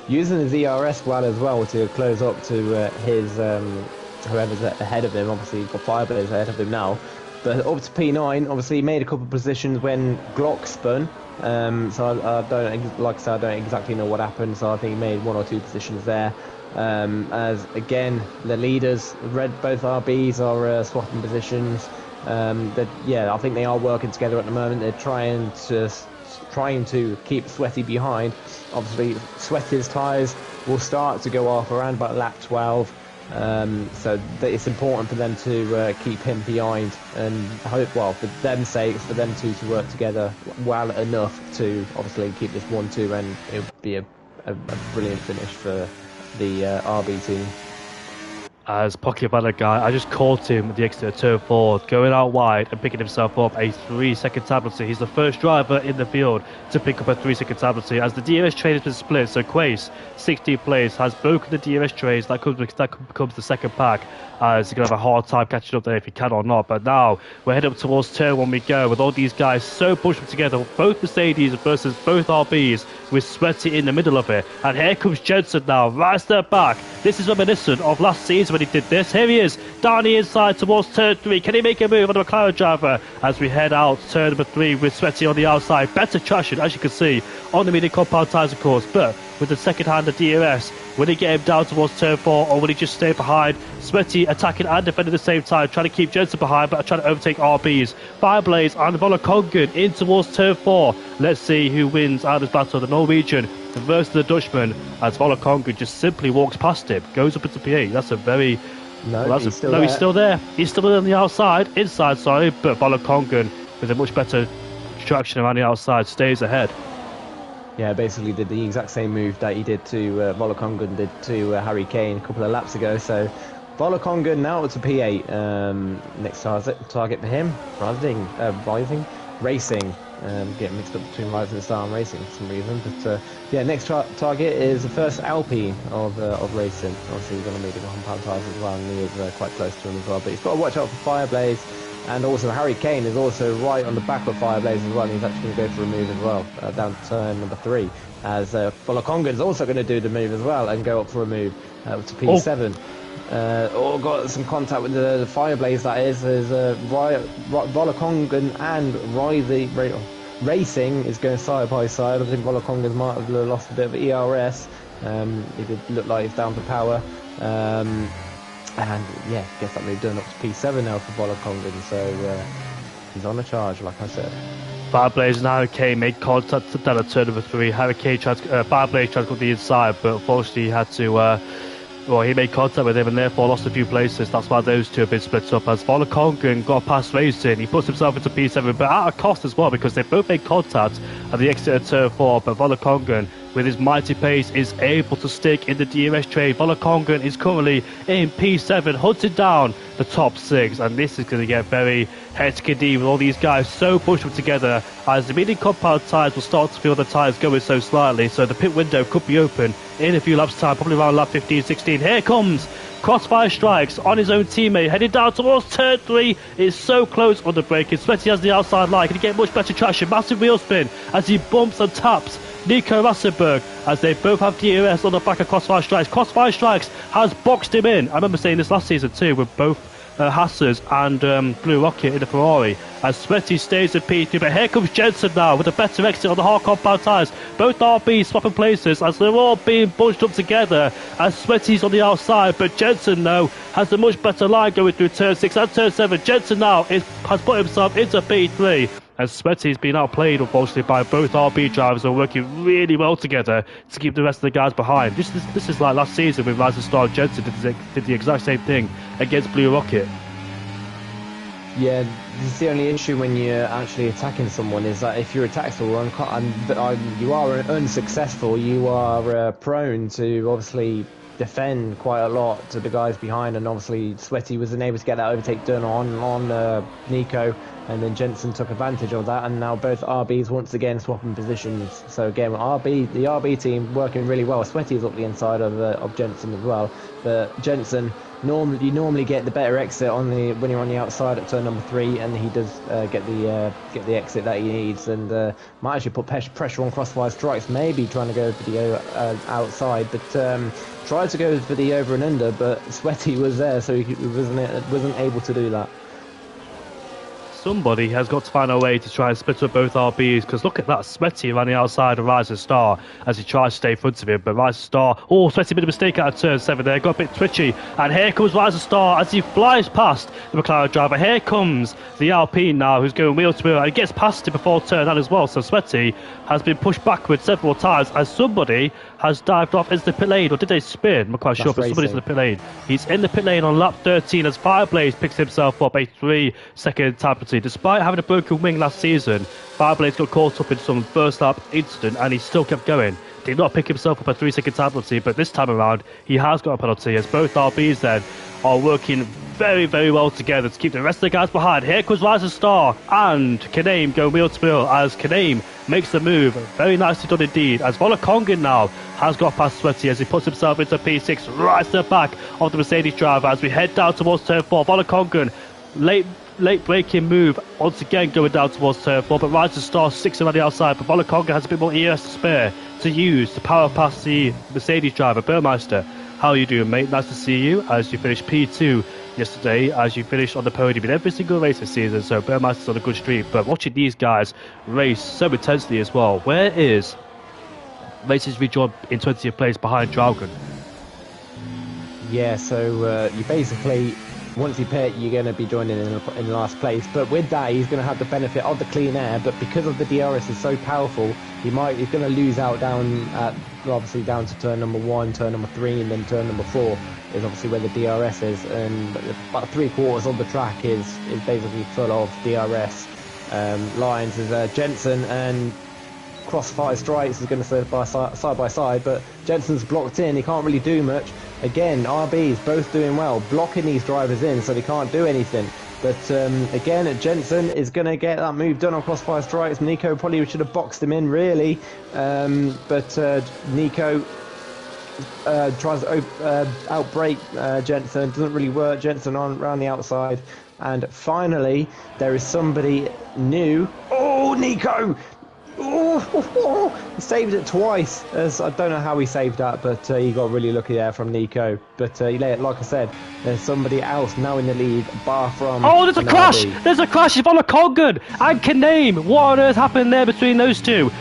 using his ERS well as well to close up to his whoever's ahead of him. Obviously, he's got Fireblaze ahead of him now. But up to P9, obviously, he made a couple of positions when Glock spun. So I don't, like I said, I don't exactly know what happened. So I think he made 1 or 2 positions there. As again, the leaders, both RBs are swapping positions. Yeah, I think they are working together at the moment. They're trying to keep Sweaty behind. Obviously, Sweaty's tyres will start to go off around about lap 12. So it's important for them to keep him behind, and hope, well, for them's sake, for them two to work together well enough to obviously keep this 1-2, and it would be a brilliant finish for the RB team. As Pocket Banner guy, I just caught him at the exit of turn 4, going out wide and picking himself up a 3-second tablecy. He's the first driver in the field to pick up a 3-second tablecy, as the DRS trade has been split. So Quace, 16th place, has broken the DRS trades. That becomes the second pack, as he's going to have a hard time catching up there if he can or not. But now we're heading up towards turn 1 we go, with all these guys so pushed together, both Mercedes versus both RBs, with Sweaty in the middle of it. And here comes Jensen now, right step back. This is reminiscent of last season when he did this. Here he is, down the inside towards turn 3. Can he make a move on the McLaren driver as we head out turn number 3 with Sweaty on the outside? Better traction, as you can see, on the medium compound tyres, of course, but with the second hand of DRS, will he get him down towards turn 4, or will he just stay behind? Sweaty attacking and defending at the same time, trying to keep Jensen behind, but trying to overtake RBs. Fireblaze and Volakongan in towards turn 4. Let's see who wins out of this battle. The Norwegian versus the Dutchman, as Volakongan just simply walks past him, goes up into P8. That's a very... he's still there. He's still on the inside, sorry, but Volakongan, with a much better traction around the outside, stays ahead. Yeah, basically did the exact same move that he did to Volakongan did to Harry Kane a couple of laps ago. So Volakongan now to P8. Next target for him, Racing. Getting mixed up between Rising Star and Racing for some reason. But yeah, next target is the first Alpine of Racing. Obviously, he's going to need the compound tyres as well, and he is quite close to him as well. But he's got to watch out for Fireblaze. And also Harry Kane is also right on the back of Fireblaze as well. He's actually going to go for a move as well, down to turn number 3. As Volakongan is also going to do the move as well and go up for a move to P7. Got some contact with the Fireblaze, that is. There's Volakongan and Racing is going side by side. I think Volakongan might have lost a bit of ERS. It did look like it's down to power. And yeah, guess that move done up to P7 now for Volakongan, so he's on a charge, like I said. Fireblaze and Hurricane made contact down at turn number 3. Fireblaze tried to go to the inside, but unfortunately he had to Well, he made contact with him and therefore lost a few places. That's why those two have been split up. As Volokongren got past racing, he puts himself into P7, but at a cost as well, because they both made contact at the exit of turn 4. But Volokongren, with his mighty pace, is able to stick in the DRS trade. Volokongren is currently in P7, hunting down the top 6, and this is going to get very hectic indeed with all these guys so pushed together, as the medium compound tyres will start to feel the tyres going so slightly, so the pit window could be open in a few laps time, probably around lap 15, 16. Here comes Crossfire Strikes on his own teammate, heading down towards turn 3. It's so close on the braking. Sweaty has the outside line. Can he get much better traction? Massive wheel spin as he bumps and taps Nico Rassenberg, as they both have DRS on the back of Crossfire Strikes. Crossfire Strikes has boxed him in. I remember saying this last season too, with both Hassers and Blue Rocket in the Ferrari, as Sweaty stays in P3. But here comes Jensen now with a better exit on the hard compound tyres. Both RBs swapping places as they're all being bunched up together, as Sweaty's on the outside, but Jensen now has a much better line going through turn 6 and turn 7. Jensen now has put himself into P3, and Sweaty's been outplayed, unfortunately, by both RB drivers who are working really well together to keep the rest of the guys behind. This is like last season with Rising Star. Jensen did the exact same thing against Blue Rocket. Yeah, this is the only issue when you're actually attacking someone, is that if you're attacked or you are unsuccessful, you are prone to obviously defend quite a lot to the guys behind, and obviously Sweaty wasn't able to get that overtake done on Nico, and then Jensen took advantage of that, and now both RBs once again swapping positions. So again, the RB team working really well. Sweaty is up the inside of Jensen as well, but Jensen you normally get the better exit when you're on the outside at turn number 3, and he does get the exit that he needs, and might actually put pressure on Crossfire Strikes, maybe trying to go for the outside, but tried to go for the over and under, but Sweaty was there, so he wasn't able to do that. Somebody has got to find a way to try and split up both RBs, because look at that, Sweaty around the outside of Rising Star as he tries to stay in front of him, but Rising Star, Sweaty made a mistake out of turn 7 there, got a bit twitchy, and here comes Rising Star as he flies past the McLaren driver. Here comes the Alpine now, who's going wheel to wheel, and he gets past him before turn 9 as well, so Sweaty has been pushed backwards several times as somebody has dived off into the pit lane, or did they spin? I'm not quite sure, but somebody's in the pit lane. He's in the pit lane on lap 13 as Fireblaze picks himself up a 3-second time penalty. Despite having a broken wing last season, Fireblaze got caught up in some first lap incident and he still kept going. Did not pick himself up a 3-second time penalty, but this time around he has got a penalty, as both RBs then are working very, very well together to keep the rest of the guys behind. Here comes Rising Star and Kaname go wheel to wheel as Kaname makes the move. Very nicely done indeed, as Volokongren now has got past Sweaty as he puts himself into P6 right to the back of the Mercedes driver as we head down towards turn 4. Volokongren late braking move once again going down towards turn 4, but Rising Star sticks around the outside, but Volokongren has a bit more ES to spare to use to power past the Mercedes driver. Burmeister, how are you doing, mate? Nice to see you as you finished P2 yesterday, as you finished on the podium in every single race this season, so Burmeister's on a good streak. But watching these guys race so intensely as well, where is races rejoined in 20th place behind Draugen? Yeah, so you basically, once you pit, you're going to be joining in last place. But with that, he's going to have the benefit of the clean air. But because of the DRS is so powerful, he's going to lose out down to turn number 1, turn number 3, and then turn number 4 is obviously where the DRS is. And about 3/4 of the track is basically full of DRS lines. Is Jensen and Crossfire Strikes is going to sit side by side, but Jensen's blocked in. He can't really do much. Again, RB's both doing well, blocking these drivers in, so they can't do anything. But again, Jensen is going to get that move done on Crossfire Strikes. Nico probably should have boxed him in, really. But Nico tries to outbrake Jensen. Doesn't really work. Jensen around the outside. And finally, there is somebody new. Oh, Nico! He saved it twice. I don't know how he saved that, but he got really lucky there from Nico. But like I said, there's somebody else now in the lead, bar from... Oh, there's a crash! There's a crash! It's Volokongren and Kaname! What on earth happened there between those two?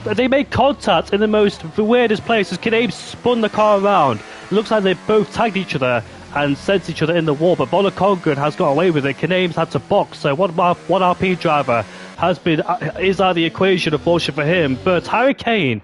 They made contact in the weirdest place as Kaname spun the car around. It looks like they both tagged each other and sent each other in the wall, but Volokongren has got away with it. Kaname's had to box, so one RP driver is out of the equation, unfortunately for him. But Harry Kane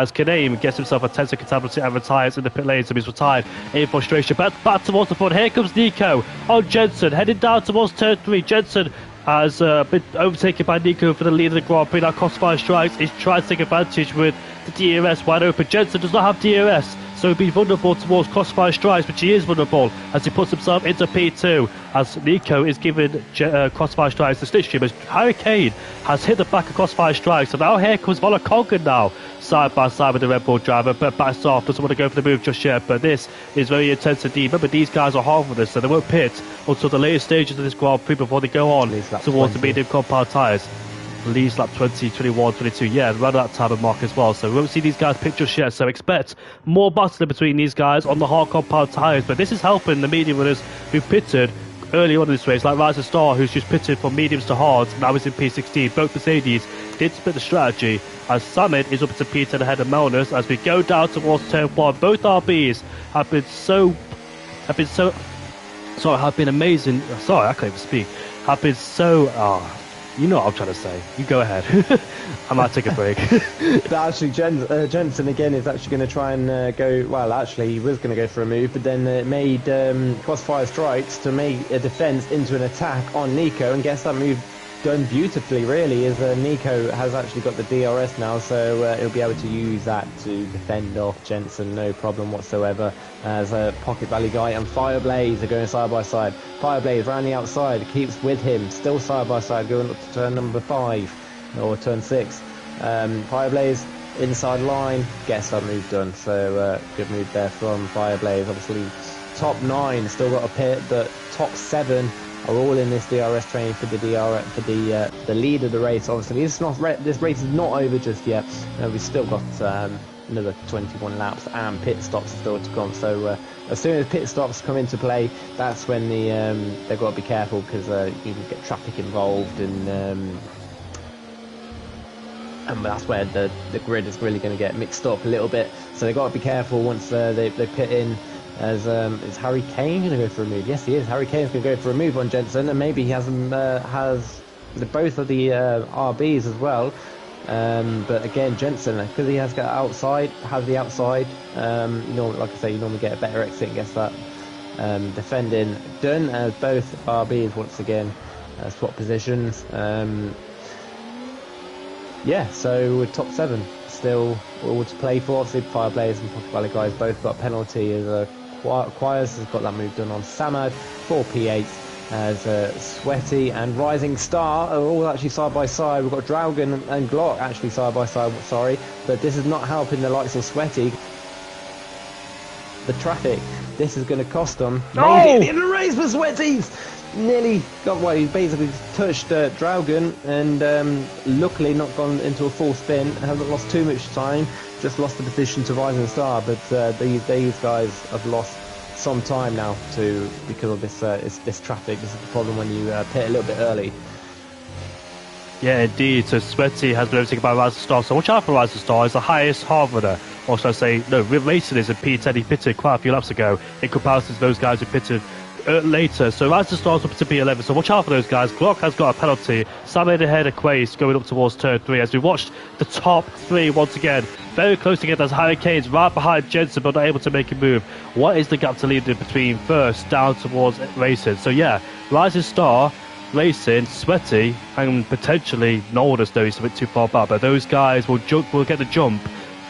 as Kaname gets himself a 10-second penalty and retires in the pit lane, so he's retired in frustration. But back towards the front, here comes Nico on Jensen, heading down towards turn 3. Jensen has been overtaken by Nico for the lead of the Grand Prix. Now Crossfire Strikes is trying to take advantage with the DRS wide open. Jensen does not have DRS, so he'll be vulnerable towards Crossfire Strikes, which he is vulnerable as he puts himself into P2, as Nico is giving Crossfire Strikes the slipstream, as Hurricane has hit the back of Crossfire Strikes. So now here comes Conquer now, side by side with the Red Bull driver, but backs off, doesn't want to go for the move just yet. But this is very intense indeed. Remember, these guys are hard for this, so they won't pit until the later stages of this Grand Prix before they go on towards the medium compound tyres. Leads lap 20, 21, 22, yeah, around that time of mark as well. So we won't see these guys pick just yet, so expect more battling between these guys on the hard compound tyres. But this is helping the medium runners who pitted early on in this race, like Rise of Star, who's just pitted from mediums to hards, now he's in P16. Both Mercedes did split the strategy, as Samid is up to P10 ahead of Melnus as we go down towards turn 1. Both RBs have been amazing. Sorry, I can't even speak. Have been so... you know what I'm trying to say. You go ahead. I might take a break. But actually, Jensen again is actually going to try and go... Well, actually, he was going to go for a move, but then made Crossfire Strikes to make a defence into an attack on Nico, and gets that move done beautifully, really, as Nico has actually got the DRS now, so he'll be able to use that to defend off Jensen, no problem whatsoever, as Pocket Valley Guy and Fireblaze are going side by side. Fireblaze round the outside, keeps with him, still side by side, going up to turn number 5, or turn 6. Fireblaze inside line, gets that move done, so good move there from Fireblaze. Obviously, top 9 still got a pit, but top 7 are all in this DRS training for the the lead of the race. Obviously, this race is not over just yet. We've still got another 21 laps and pit stops still to come. So as soon as pit stops come into play, that's when they've got to be careful, because you can get traffic involved, and that's where the grid is really going to get mixed up a little bit. So they've got to be careful once they pit in. As is Harry Kane going to go for a move? Yes, he is. Harry Kane's going to go for a move on Jensen, and maybe he has both of the RBs as well. But again, Jensen, because he has the outside, like I say, you normally get a better exit and gets that defending done, as both RBs once again swap positions. Yeah, so we're top 7 still all to play for. Obviously, Fireblaze and Pocket Valley Guys both got a penalty, as Quires has got that move done on Samad for P8, as Sweaty and Rising Star are all actually side by side. We've got Draugen and Glock actually side by side, sorry, but this is not helping the likes of Sweaty. The traffic, this is going to cost them. No! Maybe at the end of the race for Sweaties! Nearly got away. He basically touched Draugen, and luckily not gone into a full spin. Hasn't lost too much time. Just lost the position to Rising Star. But these guys have lost some time now because of this traffic. This is the problem when you pit a little bit early. Yeah, indeed. So Sweaty has been overtaken by Rising Star. So watch out for Rising Star. Is the highest harbour. Or should I say, no, Racing is a P10. He pitted quite a few laps ago in comparison to those guys who pitted later. So Rising Star's up to P11, so watch out for those guys. Glock has got a penalty. Sam ahead of Quace going up towards turn 3, as we watched the top 3 once again very close together, as Hurricanes right behind Jensen but not able to make a move. What is the gap to lead between first down towards Racing? So yeah, Rising Star, Racing, Sweaty, and potentially Nordus, though he's a bit too far back, but those guys will get the jump.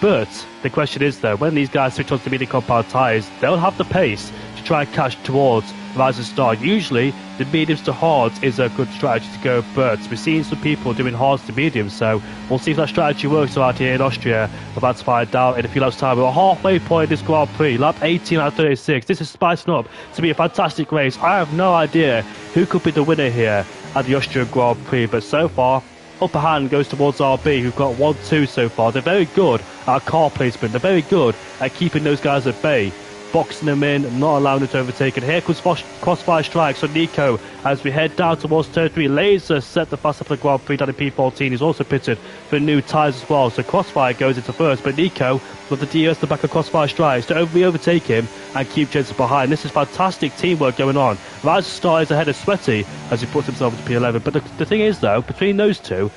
But the question is, though, when these guys switch on to medium compound tyres, they'll have the pace to try and catch towards Rising Star. Usually, the mediums to hards is a good strategy to go, but we're seeing some people doing hards to mediums, so we'll see if that strategy works out here in Austria. We're about to find out in a few laps' time. We're halfway point this Grand Prix, lap 18 out of 36. This is spicing up to be a fantastic race. I have no idea who could be the winner here at the Austrian Grand Prix, but so far, upper hand goes towards RB, who've got 1-2 so far. They're very good at car placement. They're very good at keeping those guys at bay, boxing them in, not allowing them to overtake. And here comes Crossfire Strikes on Nico as we head down towards turn 3. Laser set the fast up the Grand Prix down in P14. He's also pitted for new tyres as well. So Crossfire goes into first, but Nico with the DS the back of Crossfire Strikes to overtake him and keep Jensen behind. This is fantastic teamwork going on. Rising Star is ahead of Sweaty as he puts himself into P11. But the thing is, though, between those two,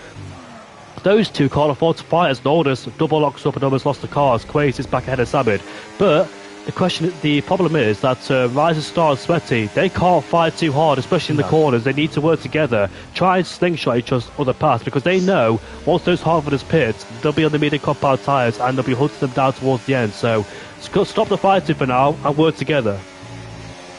those two can't afford to fight as Nordus double locks up and almost lost the car as Quace is back ahead of Samid. But the problem is that Rising Star and Sweaty, they can't fight too hard, especially in the corners. They need to work together, try and slingshot each other past, because they know once those Harvarders pit, they'll be on the medium compound tyres and they'll be hunting them down towards the end. So stop the fighting for now and work together.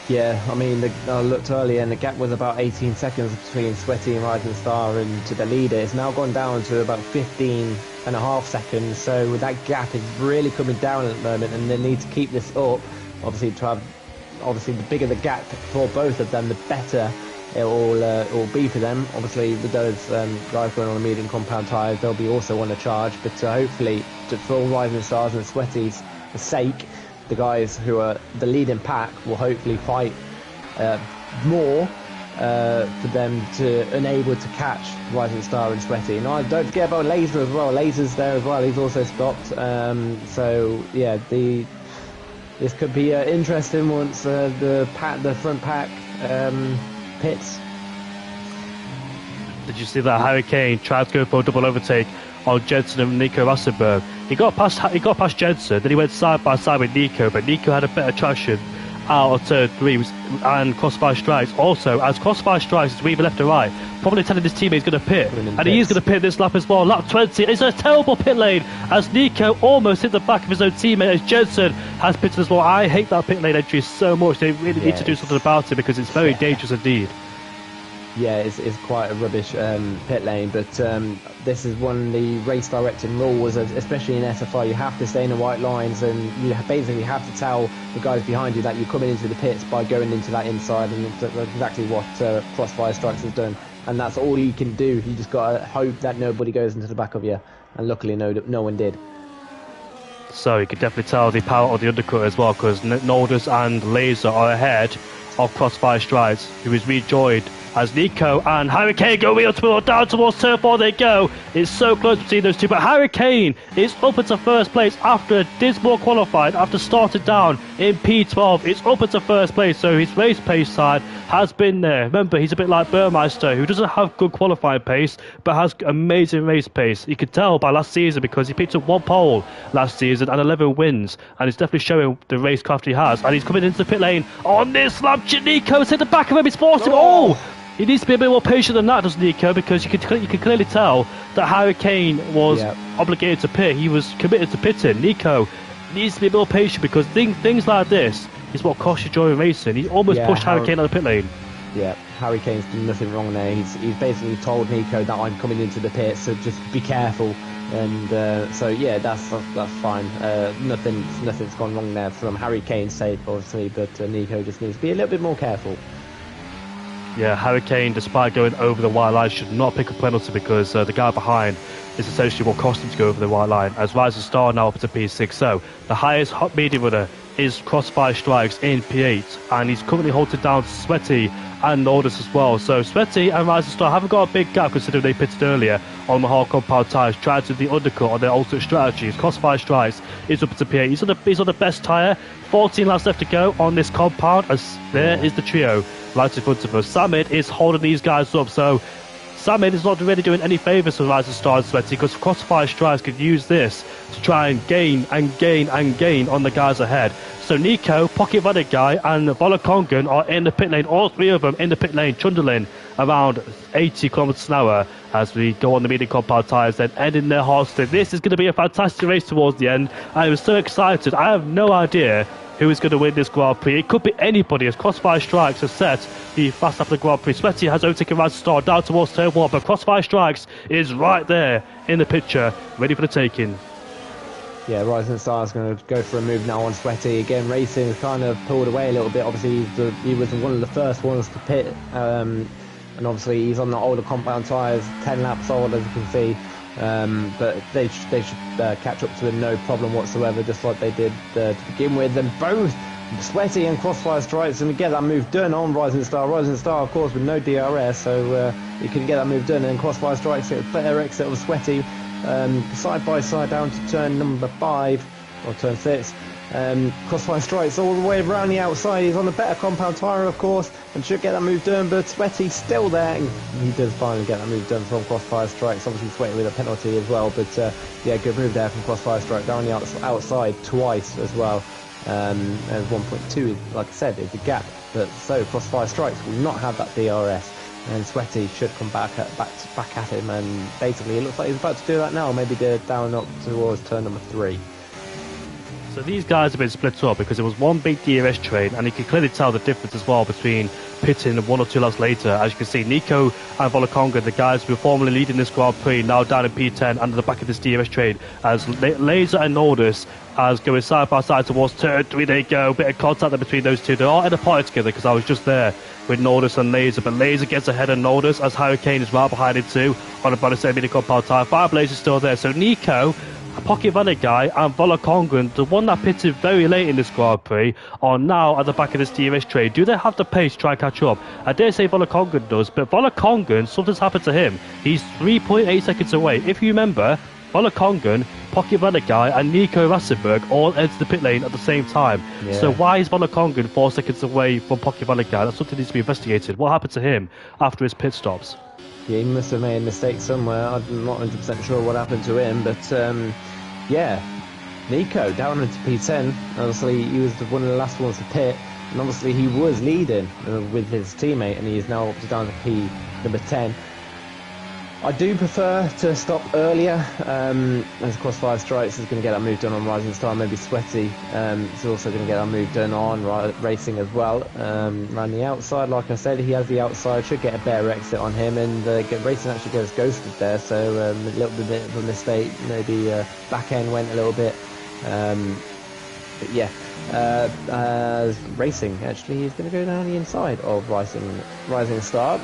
Yeah, I mean, I looked earlier and the gap was about 18 seconds between Sweaty and Rising Star and to the leader. It's now gone down to about 15.5 seconds. So that gap is really coming down at the moment, and they need to keep this up. Obviously, the bigger the gap for both of them, the better it will be for them. Obviously, with those guys going on the medium compound tyres, they'll be also on a charge. But hopefully, for all Rising Stars and Sweaty's sake, the guys who are the leading pack will hopefully fight more for them to enable to catch Rising Star and Sweaty. And don't forget about Laser as well. Laser's there as well. He's also stopped. So yeah, this could be interesting once the front pack pits. Did you see that Hurricane tried to go for a double overtake on Jensen and Nico Rassenberg? He got past Jensen, then he went side by side with Nico, but Nico had a better traction out of turn 3 and crossfire strikes. Also, as crossfire strikes is weaving left and right, probably telling his teammate he's going to pit, and he is going to pit this lap as well. Lap 20, it's a terrible pit lane as Nico almost hit the back of his own teammate as Jensen has pitted as well. I hate that pit lane entry so much. They really need to do something about it because it's very dangerous indeed. Yeah, it's quite a rubbish pit lane, but this is one of the race directing rules, especially in SFI. You have to stay in the white lines, and you basically have to tell the guys behind you that you're coming into the pits by going into that inside, and that's exactly what Crossfire Strikes has done. And that's all you can do. You just got to hope that nobody goes into the back of you, and luckily no one did. So you can definitely tell the power of the undercut as well, because Nordus and Laser are ahead of Crossfire Strides, who is rejoined as Nico and Hurricane go wheel to wheel down towards turn 4 they go. It's so close between those two, but Hurricane is up into first place after a dismal qualifying, after starting down in P12. It's up into first place, so his race pace side has been there. Remember, he's a bit like Burmeister, who doesn't have good qualifying pace, but has amazing race pace. You could tell by last season because he picked up 1 pole last season and 11 wins, and it's definitely showing the racecraft he has. And he's coming into the pit lane on this lap. Nico's hit the back of him, he's forced him. He needs to be a bit more patient than that, doesn't Nico? Because you can clearly tell that Hurricane was obligated to pit. He was committed to pitting. Nico needs to be a bit more patient because things like this is what costs you joy in racing. He almost pushed Hurricane out of the pit lane. Yeah, Hurricane's done nothing wrong there. He's basically told Nico that I'm coming into the pit, so just be careful. And so yeah, that's fine. Nothing's gone wrong there from Hurricane's sake, obviously, but Nico just needs to be a little bit more careful. Yeah, Hurricane, despite going over the white line, should not pick a penalty because the guy behind is essentially what cost him to go over the white line. As Rising Star now up to P6, so the highest hot medium runner is Crossfire Strikes in P8, and he's currently halted down Sweaty and Nordus as well. So Sweaty and Rising Star haven't got a big gap considering they pitted earlier on the hard compound tyres, trying to do the undercut on their alternate strategies. Crossfire Strikes is up to P8. He's on the best tyre. 14 laps left to go on this compound, as there is the trio right in front of us. Samid is holding these guys up, so Samid is not really doing any favours for Rising Star and Sweaty because Crossfire Strikes could use this to try and gain on the guys ahead. So Nico, Pocket Runner Guy and Volakongan are in the pit lane, all 3 of them in the pit lane, trundling around 80 kilometers an hour as we go on the medium compound tyres, then ending their hard stint. This is going to be a fantastic race towards the end. I am so excited. I have no idea who is going to win this Grand Prix. It could be anybody, as Crossfire Strikes has set the fast after the Grand Prix. Sweaty has overtaken Rising Star down towards turn 1, but Crossfire Strikes is right there in the picture, ready for the taking. Yeah, Rising Star is going to go for a move now on Sweaty. Again, racing has kind of pulled away a little bit. Obviously, he was one of the first ones to pit, and obviously he's on the older compound tyres, 10 laps old, as you can see. But they should catch up to him no problem whatsoever, just like they did to begin with. And both Sweaty and Crossfire Strikes and get that move done on Rising Star. Rising Star, of course, with no DRS, so he couldn't get that move done. And Crossfire Strikes hit a better exit of Sweaty, side by side down to turn number 5 or turn 6. Crossfire Strikes all the way around the outside. He's on a better compound tyre, of course, and should get that move done, but Sweaty's still there. He does finally get that move done from Crossfire Strikes. Obviously Sweaty with a penalty as well, but yeah, good move there from Crossfire Strike down the outside twice as well. And 1.2, like I said, is the gap. But so Crossfire Strikes will not have that DRS, and Sweaty should come back at him, and basically it looks like he's about to do that now. Maybe they're down up towards turn number 3. So these guys have been split up because it was one big DRS train, and you can clearly tell the difference as well between pitting 1 or 2 laps later. As you can see, Nico and Volakonga, the guys who were formerly leading this Grand Prix, now down in P10 under the back of this DRS train, as Laser and Nordus as going side by side towards turn 3 they go. Bit of contact there between those two. They're all in a party together because I was just there with Nordus and Laser, but Laser gets ahead of Nordus as Hurricane is right behind him too on about the same mini compound tyre. Fireblaze is still there, so Nico, Pocket Valley guy, and Volakongan, the one that pitted very late in this Grand Prix, are now at the back of this DRS train. Do they have the pace to try and catch up? I dare say Volakongan does, but Volakongan, something's happened to him. He's 3.8 seconds away. If you remember, Volakongan, Pocket Valley guy, and Nico Rassenberg all entered the pit lane at the same time. Yeah. So why is Volakongan 4 seconds away from Pocket Valley guy? That's something that needs to be investigated. What happened to him after his pit stops? Yeah, he must have made a mistake somewhere. I'm not 100% sure what happened to him, but yeah, Nico down into P10. Obviously, he was one of the last ones to pit, and obviously he was leading with his teammate, and he is now up to down to P number 10. I do prefer to stop earlier, as Crossfire Strikes is going to get that move done on Rising Star. Maybe Sweaty is also going to get that move done on Racing as well. Around the outside, like I said, he has the outside, should get a better exit on him, and Racing actually gets ghosted there, so a little bit of a mistake. Maybe back end went a little bit, but yeah. Racing actually is going to go down the inside of Rising Star.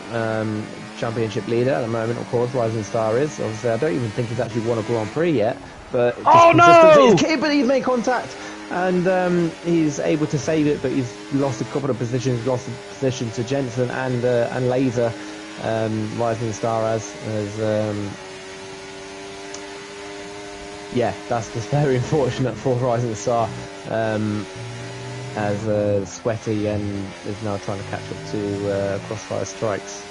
Championship leader at the moment, of course, Rising Star is. Obviously, I don't even think he's actually won a Grand Prix yet, but but he's made contact, and he's able to save it, but he's lost a couple of positions, lost a position to Jensen and Laser. Rising Star as yeah, that's just very unfortunate for Rising Star, as Sweaty and is now trying to catch up to Crossfire Strikes.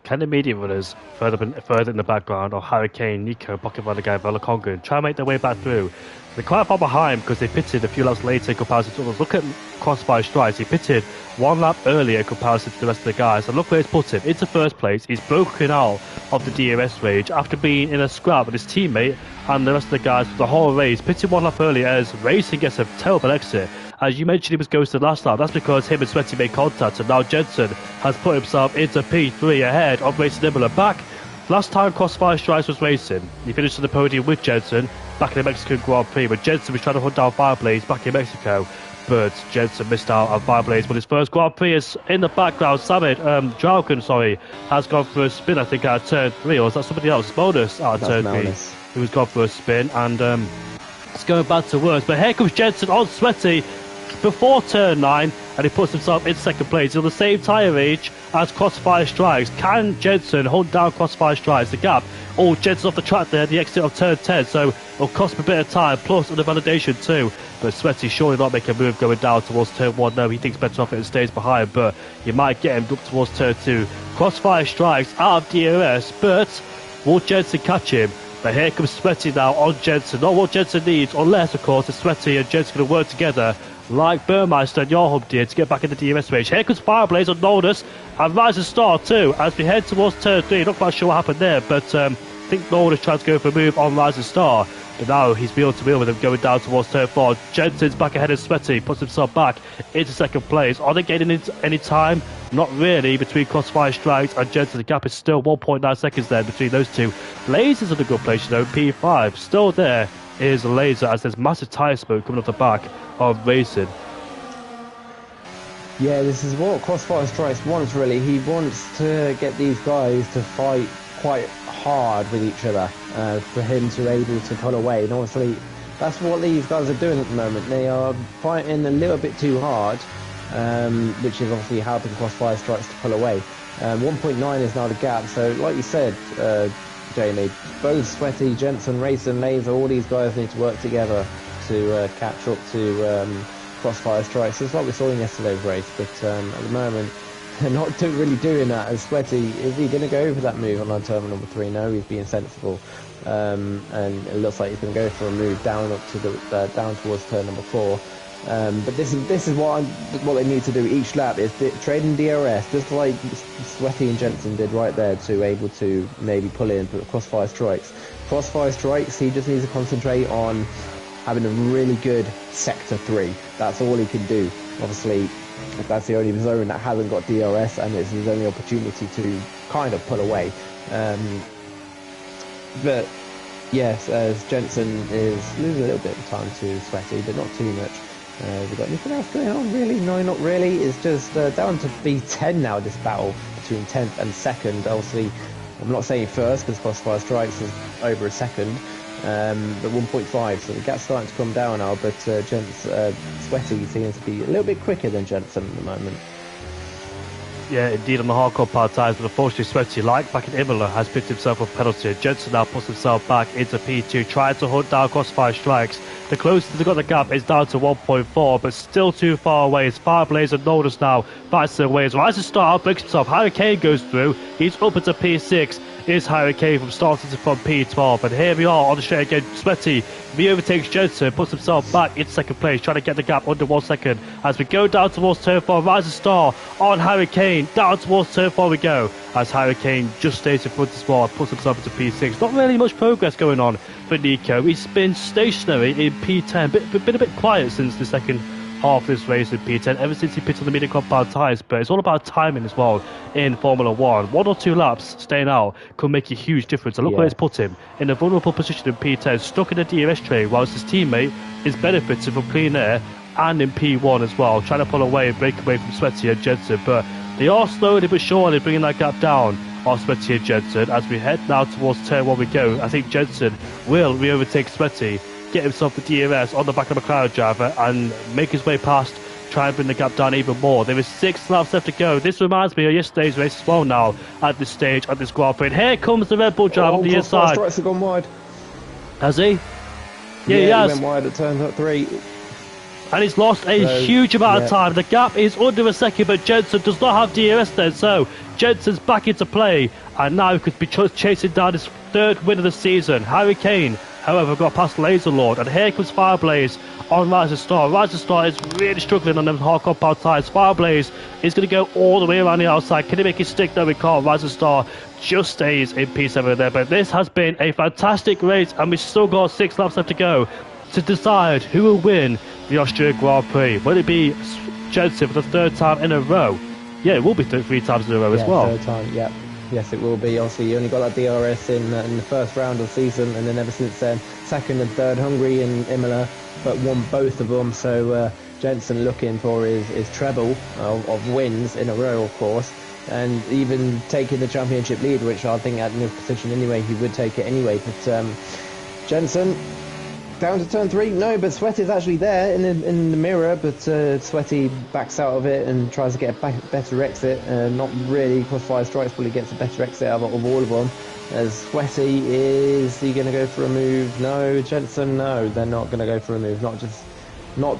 Can the medium runners further in the background, or Hurricane, Nico, Pocket Valley guy, Volakongan, try and make their way back through? They're quite far behind because they pitted a few laps later in comparison to others. Look at Crossfire Strikes. He pitted 1 lap earlier in comparison to the rest of the guys. And look where it's put him. Into first place. He's broken out of the DRS range after being in a scrap with his teammate and the rest of the guys for the whole race. Pitted 1 lap earlier as Racing gets a terrible exit. As you mentioned, he was ghosted last lap. That's because him and Sweaty made contact, and now Jensen has put himself into P3 ahead of Racing Nibbler. Back last time Crossfire Strikes was racing, he finished on the podium with Jensen back in the Mexican Grand Prix, but Jensen was trying to hunt down Fireblaze back in Mexico, but Jensen missed out on Fireblaze. But his first Grand Prix is in the background. Dragon, has gone for a spin, I think, out of turn 3, or was that somebody else? Bonus out of turn 3. He was gone for a spin, and it's going bad to worse. But here comes Jensen on Sweaty before turn 9, and he puts himself in second place. He's on the same tyre age as Crossfire Strikes. Can Jensen hold down Crossfire Strikes? The gap. Oh, Jensen's off the track there, the exit of turn 10, so it'll cost him a bit of time, plus the validation too. But Sweaty surely not make a move going down towards turn 1. No, he thinks better of it and stays behind, but you might get him up towards turn 2. Crossfire Strikes out of DRS, but will Jensen catch him? But here comes Sweaty now on Jensen. Not what Jensen needs, unless, of course, it's Sweaty and Jensen going to work together like Burmeister and Yorhub did to get back in the DRS range. Here comes Fireblaze on Nordus and Rising Star too as we head towards turn 3. Not quite sure what happened there, but I think Nordus tried to go for a move on Rising Star, but now he's wheel to wheel with him going down towards turn 4. Jensen's back ahead of Sweaty, puts himself back into second place. Are they getting any time? Not really between Crossfire Strikes and Jensen. The gap is still 1.9 seconds there between those two. Laser's in a good place, you know, P5. Still there is Laser as there's massive tyre smoke coming off the back of Racing. Yeah, this is what Crossfire Strikes wants, really. He wants to get these guys to fight quite hard with each other, for him to be able to pull away. And obviously, that's what these guys are doing at the moment. They are fighting a little bit too hard, which is obviously helping Crossfire Strikes to pull away. 1.9 is now the gap, so like you said, Jamie, both Sweaty, Jensen, Racing, Laser, all these guys need to work together to catch up to Crossfire Strikes. It's like we saw in yesterday's race, but at the moment they're not really doing that. As Sweaty, is he going to go for that move on turn number 3? No, he's being sensible, and it looks like he's going to go for a move down up to the down towards turn number 4. But this is what they need to do each lap, is trading DRS, just like Sweaty and Jensen did right there, to able to maybe pull in Crossfire Strikes. Crossfire Strikes, he just needs to concentrate on having a really good sector 3. That's all he can do. Obviously, if that's the only zone that hasn't got DRS, and it's his only opportunity to kind of pull away. But yes, as Jensen is losing a little bit of time to Sweaty, but not too much. Have we got anything else going on? Really? No, not really. It's just down to B10 now, this battle between 10th and 2nd. Obviously, I'm not saying first because Crossfire Strikes is over a second, but 1.5, so the gap's starting to come down now, but Sweaty seems to be a little bit quicker than Jensen at the moment. Yeah, indeed, on the hardcore power tyres, but unfortunately Sweaty, like back in Imola, has picked himself up a penalty. Jensen now puts himself back into P2, trying to hunt down Crossfire Strikes. The closest they got the gap is down to 1.4, but still too far away. It's Fireblaze and Nodus now, fights their ways. Rise to start, breaks himself. Hurricane goes through, he's up into P6. Is Hurricane from starting from P12, and here we are on the straight again. Sweaty, he overtakes Jensen, puts himself back in second place, trying to get the gap under 1 second. As we go down towards turn 4, Rise to Star on Hurricane, down towards turn 4 we go, as Hurricane just stays in front as well, puts himself into P6. Not really much progress going on for Nico. He's been stationary in P10, been a bit quiet since the second half of this race in P10, ever since he pitted on the medium compound tyres, but it's all about timing as well in Formula 1. 1 or 2 laps staying out could make a huge difference, and look where it's put him, in a vulnerable position in P10, stuck in a DRS train, whilst his teammate is benefiting from clean air and in P1 as well, trying to pull away and break away from Sweaty and Jensen, but they are slowly but surely bringing that gap down on Sweaty and Jensen. As we head now towards turn 1 we go, I think Jensen will re-overtake Sweaty, get himself the DRS on the back of a McLaren driver and make his way past, try and bring the gap down even more. There is 6 laps left to go. This reminds me of yesterday's race as well now at this stage, at this Grand Prix. And here comes the Red Bull driver on the inside. Strikes have gone wide. Has he? Yeah, he has. He went wide at turn 3. And he's lost a huge amount of time. The gap is under a second, but Jensen does not have DRS then, so Jensen's back into play, and now he could be chasing down his 3rd win of the season. Hurricane, however, got past Laser Lord, and here comes Fireblaze on Rise of Star. Rise of Star is really struggling on them hard compound tyres. Fireblaze is going to go all the way around the outside. Can he make it stick? No, he can't. Rise of Star just stays in P7 there, but this has been a fantastic race, and we've still got 6 laps left to go to decide who will win the Austria Grand Prix. Will it be Jensen for the 3rd time in a row? Yeah, it will be 3 times in a row as well. 3rd time, yeah. Yes, it will be. Obviously, you only got that DRS in the first round of the season, and then ever since then, 2nd and 3rd, Hungary and Imola, but won both of them. So Jensen looking for his treble of wins in a row, of course, and even taking the championship lead, which I think at his position anyway, he would take it anyway. But Jensen down to turn 3, no, but Sweaty's actually there in the mirror, but Sweaty backs out of it and tries to get a better exit. Not really. Crossfire Strikes probably gets a better exit out of all of them. As Sweaty, is he going to go for a move? No. Jensen, no, they're not going to go for a move. Not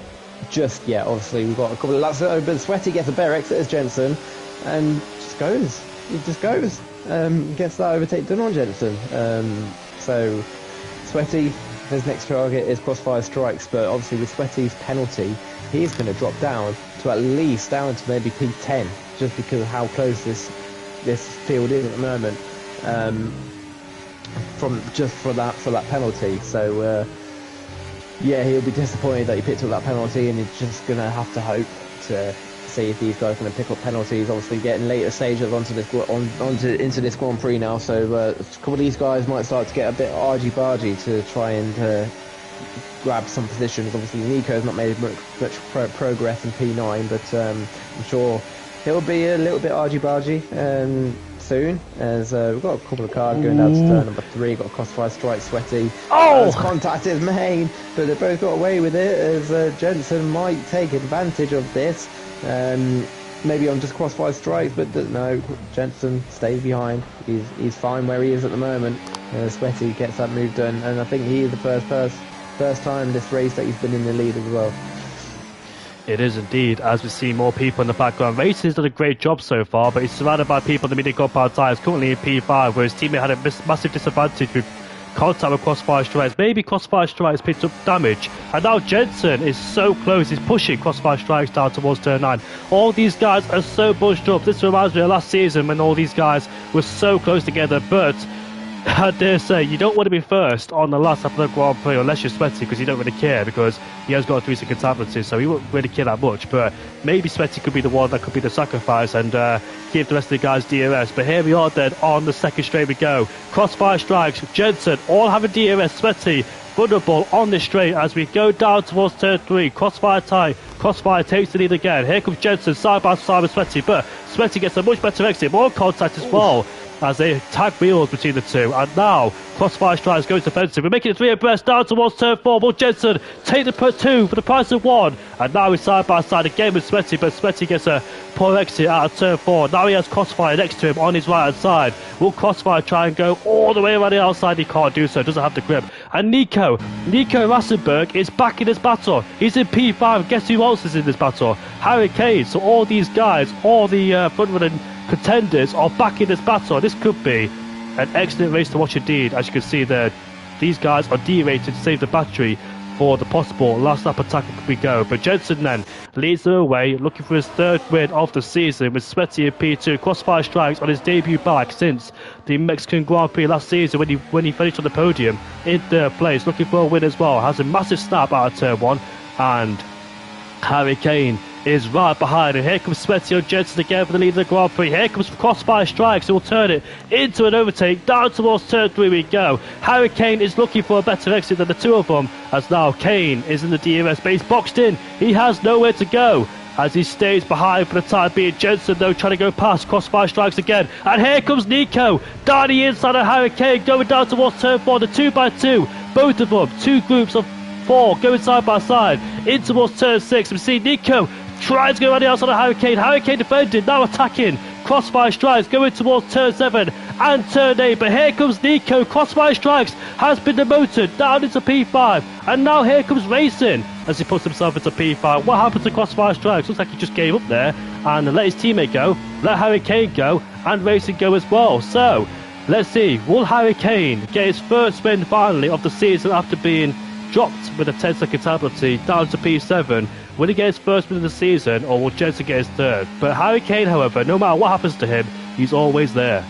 just yet. Obviously, we've got a couple of laps, but Sweaty gets a better exit as Jensen, and just goes. He just goes. Gets that overtake done on Jensen. So Sweaty, his next target is Crossfire Strikes, but obviously with Sweaty's penalty, he's going to drop down to at least down to maybe P10, just because of how close this field is at the moment, from just for that penalty. So yeah, he'll be disappointed that he picked up that penalty, and he's just going to have to hope to see if these guys are going to pick up penalties. Obviously getting later stages into this Grand Prix now, so a couple of these guys might start to get a bit argy-bargy to try and grab some positions. Obviously Nico's not made much progress in P9, but I'm sure he'll be a little bit argy-bargy soon, as we've got a couple of cars going down to turn number 3. Got a Crossfire Strike. Sweaty has contacted main, but they both got away with it, as Jensen might take advantage of this. Maybe on just Crossfire Strikes, but no, Jensen stays behind. He's fine where he is at the moment. Sweaty gets that move done, and I think he is the first person. First time this race that he's been in the lead as well. It is indeed, as we see more people in the background. Racing's done a great job so far, but he's surrounded by people in the medium compound tyres, currently in P5, where his teammate had a massive disadvantage with contact with Crossfire Strikes. Maybe Crossfire Strikes picked up damage, and now Jensen is so close. He's pushing Crossfire Strikes down towards turn 9. All these guys are so bunched up. This reminds me of last season when all these guys were so close together, but I dare say you don't want to be first on the last lap of the Grand Prix unless you're Sweaty, because you don't really care, because he has got a 3-second time penalty, so he won't really care that much. But maybe Sweaty could be the one that could be the sacrifice and give the rest of the guys DRS. But here we are then on the second straight we go. Crossfire Strikes, Jensen, all having DRS. Sweaty vulnerable on this straight as we go down towards turn 3. Crossfire tie. Crossfire takes the lead again. Here comes Jensen side by side with Sweaty, but Sweaty gets a much better exit, more contact as well, as they tag wheels between the two. And now Crossfire Strikes goes defensive. We're making it 3 abreast down towards turn 4. Will Jensen take the 2 for the price of 1? And now he's side by side again with Sweaty, but Sweaty gets a poor exit out of turn 4. Now he has Crossfire next to him on his right hand side. Will Crossfire try and go all the way around the outside? He can't do so, doesn't have the grip. And Nico Rassenberg is back in this battle. He's in P5. Guess who else is in this battle? Harry Kane. So all these guys, all the front-running contenders are back in this battle. This could be an excellent race to watch indeed. As you can see there, these guys are derated to save the battery for the possible last lap attack we go. But Jensen then leads the way, looking for his 3rd win of the season with Sweaty in P2. Crossfire Strikes on his debut back since the Mexican Grand Prix last season when he finished on the podium in 3rd place, looking for a win as well. Has a massive snap out of turn 1, and Harry Kane is right behind, and here comes Sweaty on Jensen again for the lead of the Grand Prix. Here comes Crossfire Strikes, who will turn it into an overtake. Down towards turn 3 we go. Harry Kane is looking for a better exit than the two of them, as now Kane is in the DRS, but he's boxed in. He has nowhere to go as he stays behind for the time being. Jensen though trying to go past. Crossfire Strikes again, and here comes Nico down the inside of Harry Kane, going down towards turn 4. The 2x2, both of them, 2 groups of 4 going side by side in towards turn 6. We see Nico tries to go around the outside of Harry Kane. Harry Kane defending, now attacking. Crossfire Strikes going towards turn 7 and turn 8. But here comes Nico. Crossfire Strikes has been demoted down into P5. And now here comes Racing as he puts himself into P5. What happened to Crossfire Strikes? Looks like he just gave up there and let his teammate go, let Harry Kane go, and Racing go as well. So let's see, will Harry Kane get his first win finally of the season after being dropped with a 10-second time penalty down to P7? Will he get his first win of the season, or will Jensen get his 3rd? But Harry Kane, however, no matter what happens to him, he's always there.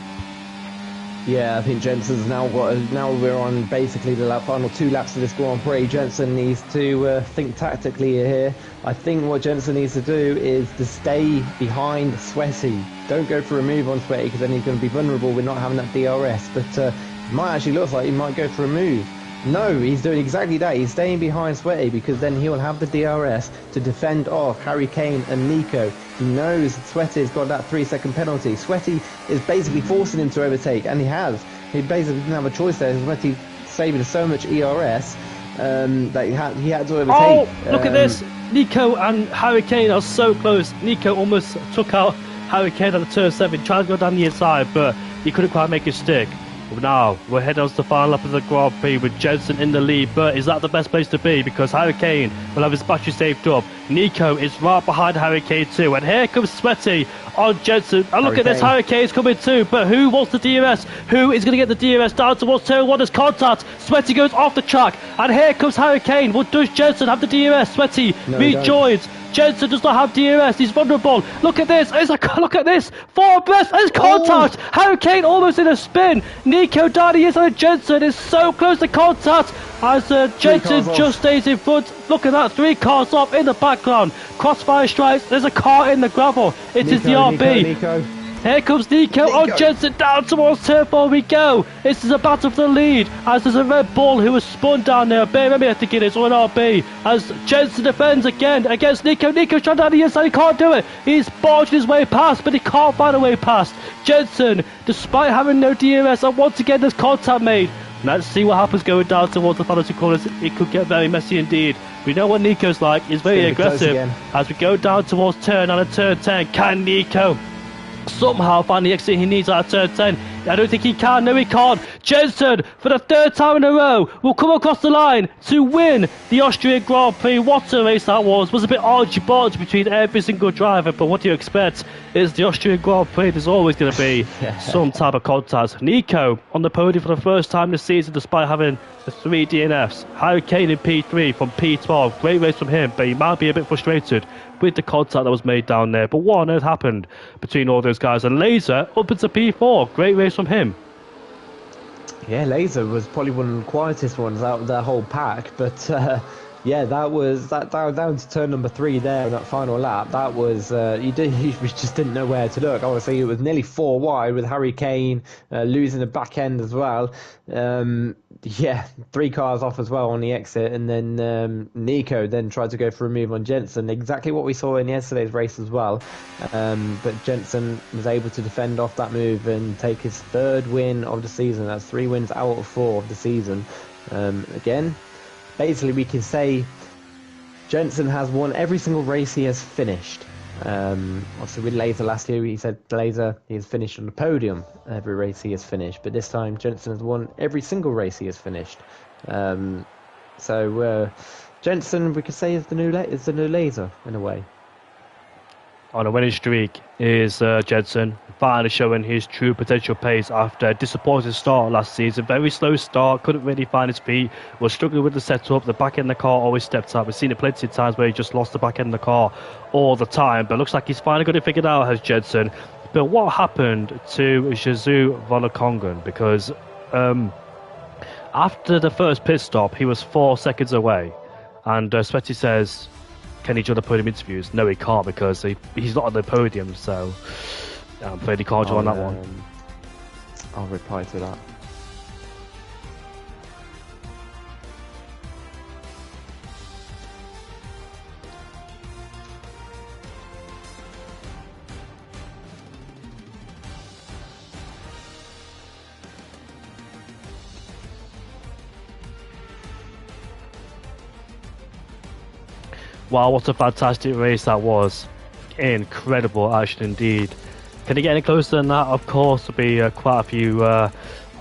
Yeah, I think Jensen's now we're on basically the final 2 laps of this Grand Prix. Jensen needs to think tactically here. I think what Jensen needs to do is to stay behind Sweaty. Don't go for a move on Sweaty, because then he's going to be vulnerable with not having that DRS. But it might actually look like he might go for a move. No, he's doing exactly that. He's staying behind Sweaty, because then he'll have the DRS to defend off Harry Kane and Nico. He knows Sweaty's got that 3-second penalty. Sweaty is basically forcing him to overtake, and he has. He basically didn't have a choice there. Sweaty saving so much ERS that he had to overtake. Oh, look at this. Nico and Harry Kane are so close. Nico almost took out Harry Kane at the turn 7, tried to go down the inside, but he couldn't quite make it stick. Now, we're heading on to the final lap of the Grand Prix with Jensen in the lead, but is that the best place to be? Because Harry Kane will have his battery saved up. Nico is right behind Harry Kane too, and here comes Sweaty on Jensen. And look at this, Harry Kane's coming too, but who wants the DRS? Who is going to get the DRS down towards turn 1? There's contact. Sweaty goes off the track, and here comes Harry Kane. Well, does Jensen have the DRS? Sweaty rejoins. Jensen does not have DRS. He's vulnerable. Look at this. Look at this. 4 abreast. There's contact. Oh. Harry Kane almost in a spin. Nico down the inside of Jensen is so close to contact as Jensen just stays in front. Look at that. 3 cars off in the background. Crossfire Strikes. There's a car in the gravel. It is the RB. Nico. Here comes Nico on Jensen, down towards turn 4 we go. This is a battle for the lead as there's a Red Bull who was spun down there. Maybe I think it is, or an RB, as Jensen defends again against Nico. Nico's trying down the inside, he can't do it. He's barged his way past, but he can't find a way past. Jensen, despite having no DRS, and once again there's contact made. Let's see what happens going down towards the final 2 corners. It could get very messy indeed. We know what Nico's like. He's very aggressive. As we go down towards turn 9 and turn 10, can Nico somehow find the exit he needs out of turn 10? I don't think he can. No, he can't. Jensen, for the third time in a row, will come across the line to win the Austrian Grand Prix. What a race that was. It was a bit argy-bargy between every single driver, but what do you expect? It's the Austrian Grand Prix. There's always going to be some type of contact. Nico on the podium for the first time this season, despite having the 3 DNFs. Harry Kane in P3 from P12. Great race from him, but he might be a bit frustrated with the contact that was made down there. But what on earth happened between all those guys? And Laser up into P4. Great race from him. Yeah, Laser was probably one of the quietest ones out of their whole pack, but yeah, that was down to turn number 3 there in that final lap. That was you just didn't know where to look. Obviously, it was nearly 4 wide with Harry Kane losing the back end as well. Yeah, 3 cars off as well on the exit, and then Nico then tried to go for a move on Jensen. Exactly what we saw in yesterday's race as well. But Jensen was able to defend off that move and take his 3rd win of the season. That's 3 wins out of 4 of the season. Again, basically we can say Jensen has won every single race he has finished. Obviously with Laser last year, he said Laser, he has finished on the podium every race he has finished, but this time Jensen has won every single race he has finished. So Jensen, we could say, is the new Laser in a way. On a winning streak is Jensen, finally showing his true potential pace after a disappointing start last season. Very slow start, couldn't really find his feet, was struggling with the setup. The back end of the car always stepped up. We've seen it plenty of times where he just lost the back end of the car all the time, but looks like he's finally got it figured out, has Jensen. But what happened to Jesus Volokongan? Because after the first pit stop, he was 4 seconds away, and Sveti says, can he join the podium interviews? No, he can't, because he's not on the podium, so I'm afraid he can't join that one. I'll reply to that. Wow, what a fantastic race that was. Incredible action indeed. Can you get any closer than that? Of course, there'll be quite a few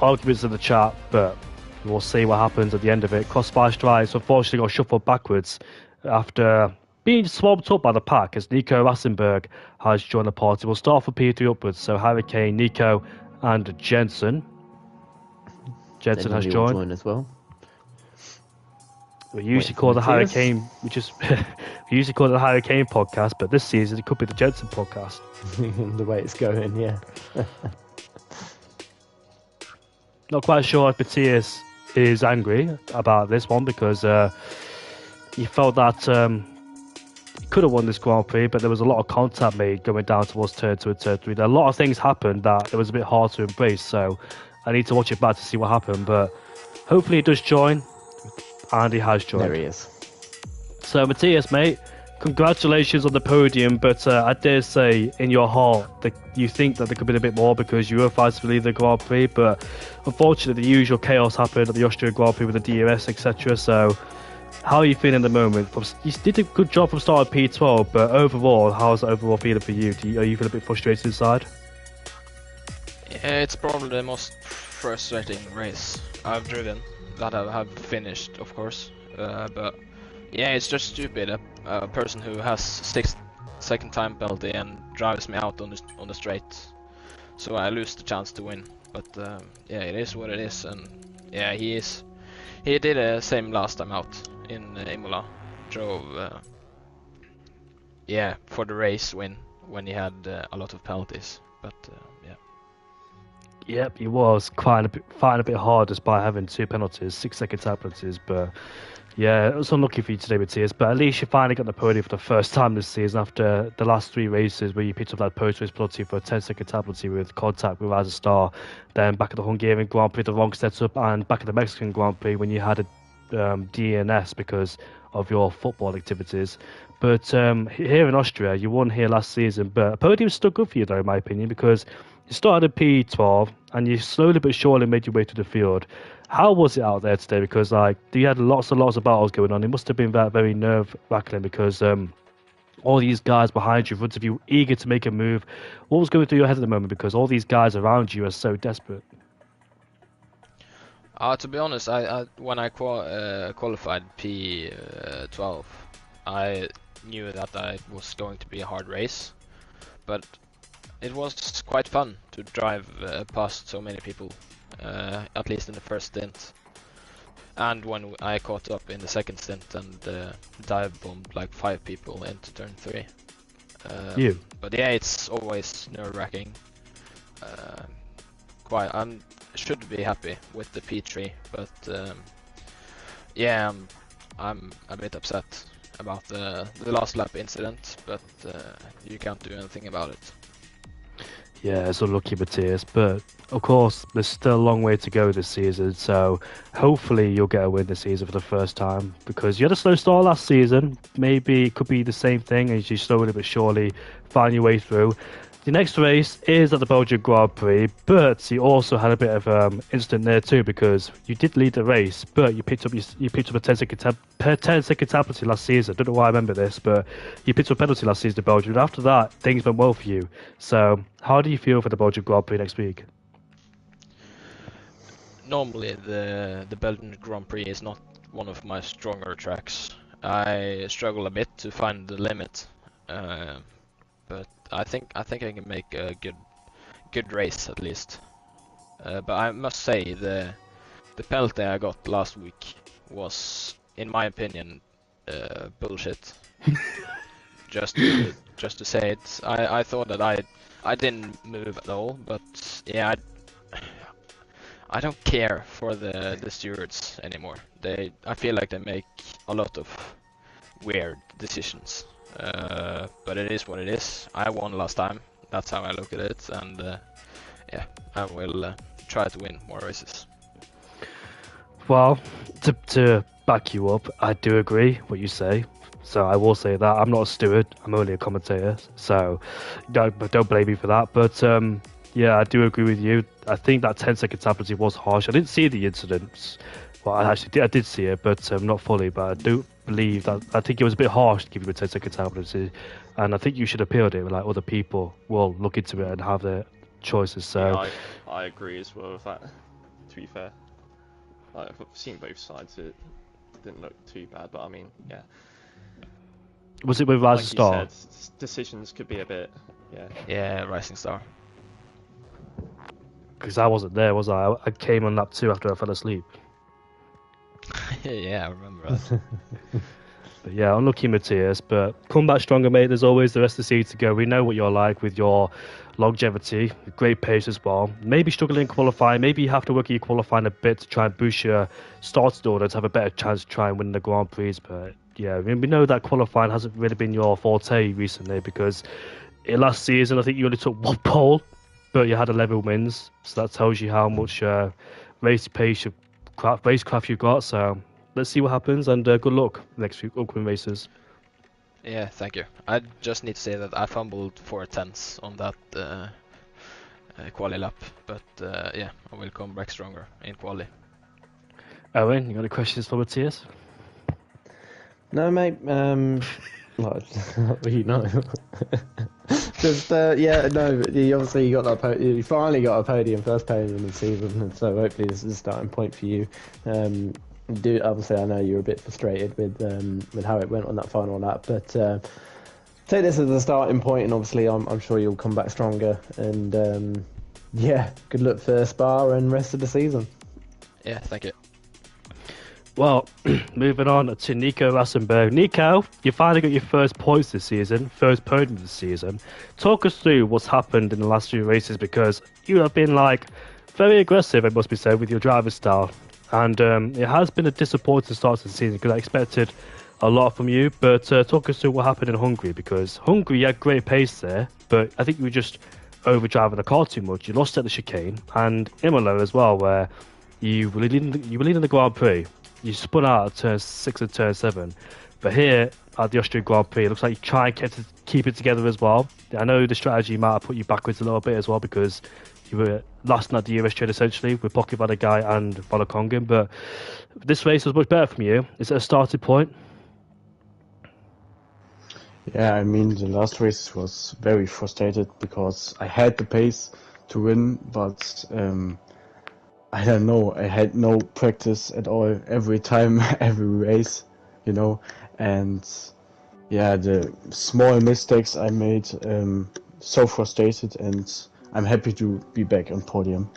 arguments in the chat, but we'll see what happens at the end of it. Crossfire Strikes unfortunately got shuffled backwards after being swamped up by the pack, as Nico Rassenberg has joined the party. We'll start from P3 upwards, so Harry Kane, Nico and Jensen. Jensen has joined as well. We usually call the Harry Kane, we usually call it the Harry Kane podcast, but this season it could be the Jensen podcast. The way it's going, yeah. Not quite sure if Matthias is angry about this one, because he felt that he could have won this Grand Prix, but there was a lot of contact made going down towards turn 2 and turn 3. A lot of things happened that it was a bit hard to embrace, so I need to watch it back to see what happened, but hopefully he does join. And he has joined. There he is. So, Matthias, mate, congratulations on the podium, but I dare say in your heart that you think that there could be a bit more, because you were fighting to leave the Grand Prix, but unfortunately the usual chaos happened at the Austrian Grand Prix with the DRS, etc. So, how are you feeling at the moment? You did a good job from start of P12, but overall, how's the overall feeling for you? Are you feeling a bit frustrated inside? Yeah, it's probably the most frustrating race I've driven. That I have finished, of course, but yeah, it's just stupid. A person who has 6-second time penalty and drives me out on the straight, so I lose the chance to win. But yeah, it is what it is, and yeah, he did the same last time out in Imola. Drove yeah, for the race win when he had a lot of penalties, but yeah. Yep, he was fighting a bit hard despite having 2 penalties, 6-second time penalties. But yeah, it was unlucky for you today, Matthias. But at least you finally got the podium for the first time this season after the last 3 races where you picked up that post-race penalty for a 10-second time penalty with contact with Rise Star. Then back at the Hungarian Grand Prix, the wrong setup, and back at the Mexican Grand Prix when you had a DNS because of your football activities. But here in Austria, you won here last season. But a podium's still good for you, though, in my opinion, because you started at P12 and you slowly but surely made your way to the field. How was it out there today? Because you had lots and lots of battles going on. It must have been very nerve-wracking, because all these guys behind you, in front of you, eager to make a move. What was going through your head at the moment? Because all these guys around you are so desperate. To be honest, when I qualified P12, I knew that it was going to be a hard race, but it was quite fun to drive past so many people, at least in the first stint. And when I caught up in the second stint and dive bombed like 5 people into turn 3. You? But yeah, it's always nerve-wracking. I should be happy with the P3, but yeah, I'm a bit upset about the last lap incident, but you can't do anything about it. Yeah, it's unlucky, Matthias, but of course, there's still a long way to go this season, so hopefully you'll get a win this season for the first time, because you had a slow start last season. Maybe it could be the same thing as you slowly but surely find your way through. The next race is at the Belgian Grand Prix, but you also had a bit of incident there too, because you did lead the race, but you picked up a 10-second penalty last season. I don't know why I remember this, but you picked up a penalty last season in Belgium, and after that, things went well for you. So, how do you feel for the Belgian Grand Prix next week? Normally, the Belgian Grand Prix is not one of my stronger tracks. I struggle a bit to find the limit, but I think I can make a good race at least. But I must say the penalty I got last week was, in my opinion, bullshit. just to say it, I thought that I didn't move at all, but yeah, I don't care for the stewards anymore. I feel like they make a lot of weird decisions. But it is what it is. I won last time. That's how I look at it, and yeah, I will try to win more races. Well, to back you up, I do agree what you say. So I will say that I'm not a steward. I'm only a commentator. So don't blame me for that. But yeah, I do agree with you. I think that 10-second penalty was harsh. I didn't see the incidents. Well, I did see it, but not fully. But I do believe that I think it was a bit harsh to give you a 10-second penalty, and I think you should appeal it. Like other people will look into it and have their choices. So yeah, I agree as well with that. To be fair, I've seen both sides. It didn't look too bad, but I mean, yeah. Was it with Rising Star? You said, decisions could be a bit, yeah. Yeah, Rising Star. Because I wasn't there, was I? I came on lap 2 after I fell asleep. Yeah, I remember that. But yeah, unlucky Matthias, but come back stronger, mate. There's always the rest of the season to go. We know what you're like with your longevity, great pace as well. Maybe struggling in qualifying, maybe you have to work at your qualifying a bit to try and boost your starting order to have a better chance to try and win the Grand Prix. But yeah, I mean, we know that qualifying hasn't really been your forte recently, because in last season I think you only took 1 pole, but you had 11 wins. So that tells you how much race pace, racecraft you've got. So let's see what happens, and good luck next few upcoming races. Yeah, thank you. I just need to say that I fumbled 4 tenths on that quali lap, but yeah, I will come back stronger in quali. Owen, you got any questions for Matthias? No, mate. Well, you know. Just yeah, no. You got that. You finally got a podium, first podium of the season, and so hopefully this is a starting point for you. Obviously I know you're a bit frustrated with how it went on that final lap, but take this as a starting point, and obviously I'm sure you'll come back stronger. And yeah, good luck for Spa and rest of the season. Yeah, thank you. Well, moving on to Nico Rassenberg. Nico, you finally got your first points this season, first podium this season. Talk us through what's happened in the last few races, because you have been very aggressive, it must be said, with your driver style. And it has been a disappointing start to the season, because I expected a lot from you. But talk us through what happened in Hungary, because Hungary, you had great pace there, but I think you were just overdriving the car too much. You lost at the chicane, and Imola as well, where you were leading the Grand Prix. You spun out at turn 6 and turn 7. But here at the Austrian Grand Prix, it looks like you try and keep it together as well. I know the strategy might have put you backwards a little bit as well, because you were last at the US trade essentially with Pocket Guy and Volokongan. But this race was much better from you. Is it a starting point? Yeah, I mean, the last race was very frustrated because I had the pace to win, but I don't know, I had no practice at all every time, every race, you know, and yeah, the small mistakes I made, so frustrated, and I'm happy to be back on podium.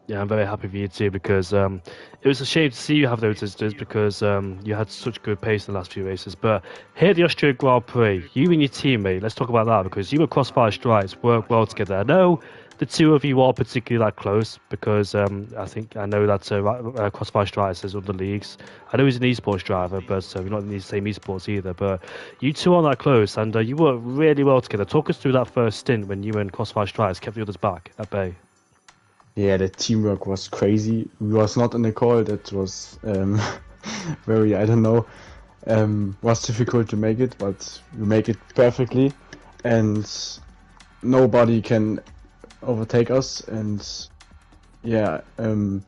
Yeah, I'm very happy for you too because it was a shame to see you have those incidents because you had such good pace in the last few races. But here at the Austrian Grand Prix, you and your teammate, let's talk about that because you and Crossfire Strikes work well together. I know the two of you aren't particularly that close because I know that Crossfire Strikes is other leagues. I know he's an esports driver, but we're not in the same esports either. But you two aren't that close, and you work really well together. Talk us through that first stint when you and Crossfire Strikes kept the others back at bay. Yeah, the teamwork was crazy. We was not in a call. That was very, I don't know, was difficult to make it, but we make it perfectly, and nobody can overtake us. And yeah, then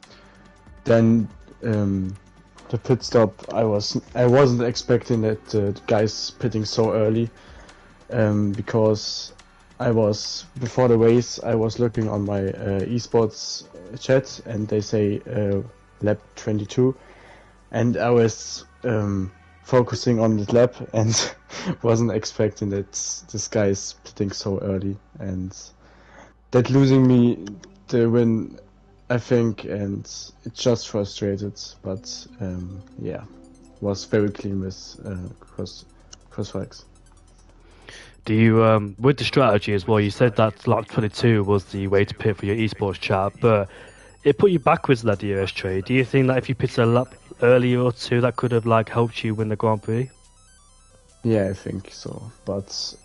the pit stop. I wasn't expecting that the guys pitting so early, because I was before the race. I was looking on my esports chat, and they say lap 22, and I was focusing on the lap and wasn't expecting that this guy is pitting so early, and that losing me the win, I think, and it just frustrated. But yeah, was very clean with crossfires. Do you, with the strategy as well, you said that lap 22 was the way to pit for your esports chat, but it put you backwards in that DRS trade. Do you think that if you pitted a lap earlier or two, that could have like helped you win the Grand Prix? Yeah, I think so. But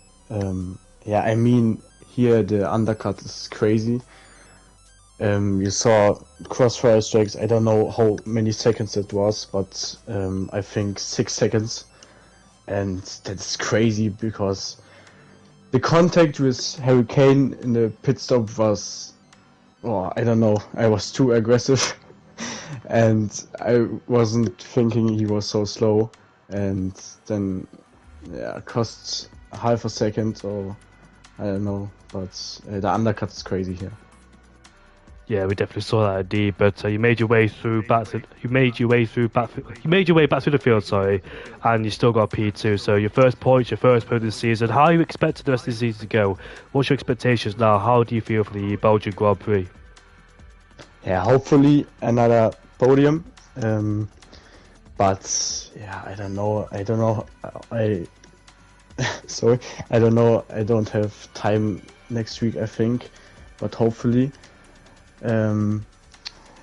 yeah, I mean, here the undercut is crazy. You saw crossfire strikes. I don't know how many seconds it was, but I think 6 seconds, and that's crazy because the contact with Hurricane in the pit stop was, oh, I don't know. I was too aggressive, and I wasn't thinking he was so slow, and then yeah, cost half a second, or I don't know. But the undercut is crazy here. Yeah, we definitely saw that at D. But you made your way through back. You made your way back through the field. Sorry, and you still got P2. So your first points, your first point of the season. How are you expecting the rest of the season to go? What's your expectations now? How do you feel for the Belgian Grand Prix? Yeah, hopefully another podium. But yeah, I don't know. I don't know. Sorry, I don't know. I don't have time next week, I think, but hopefully.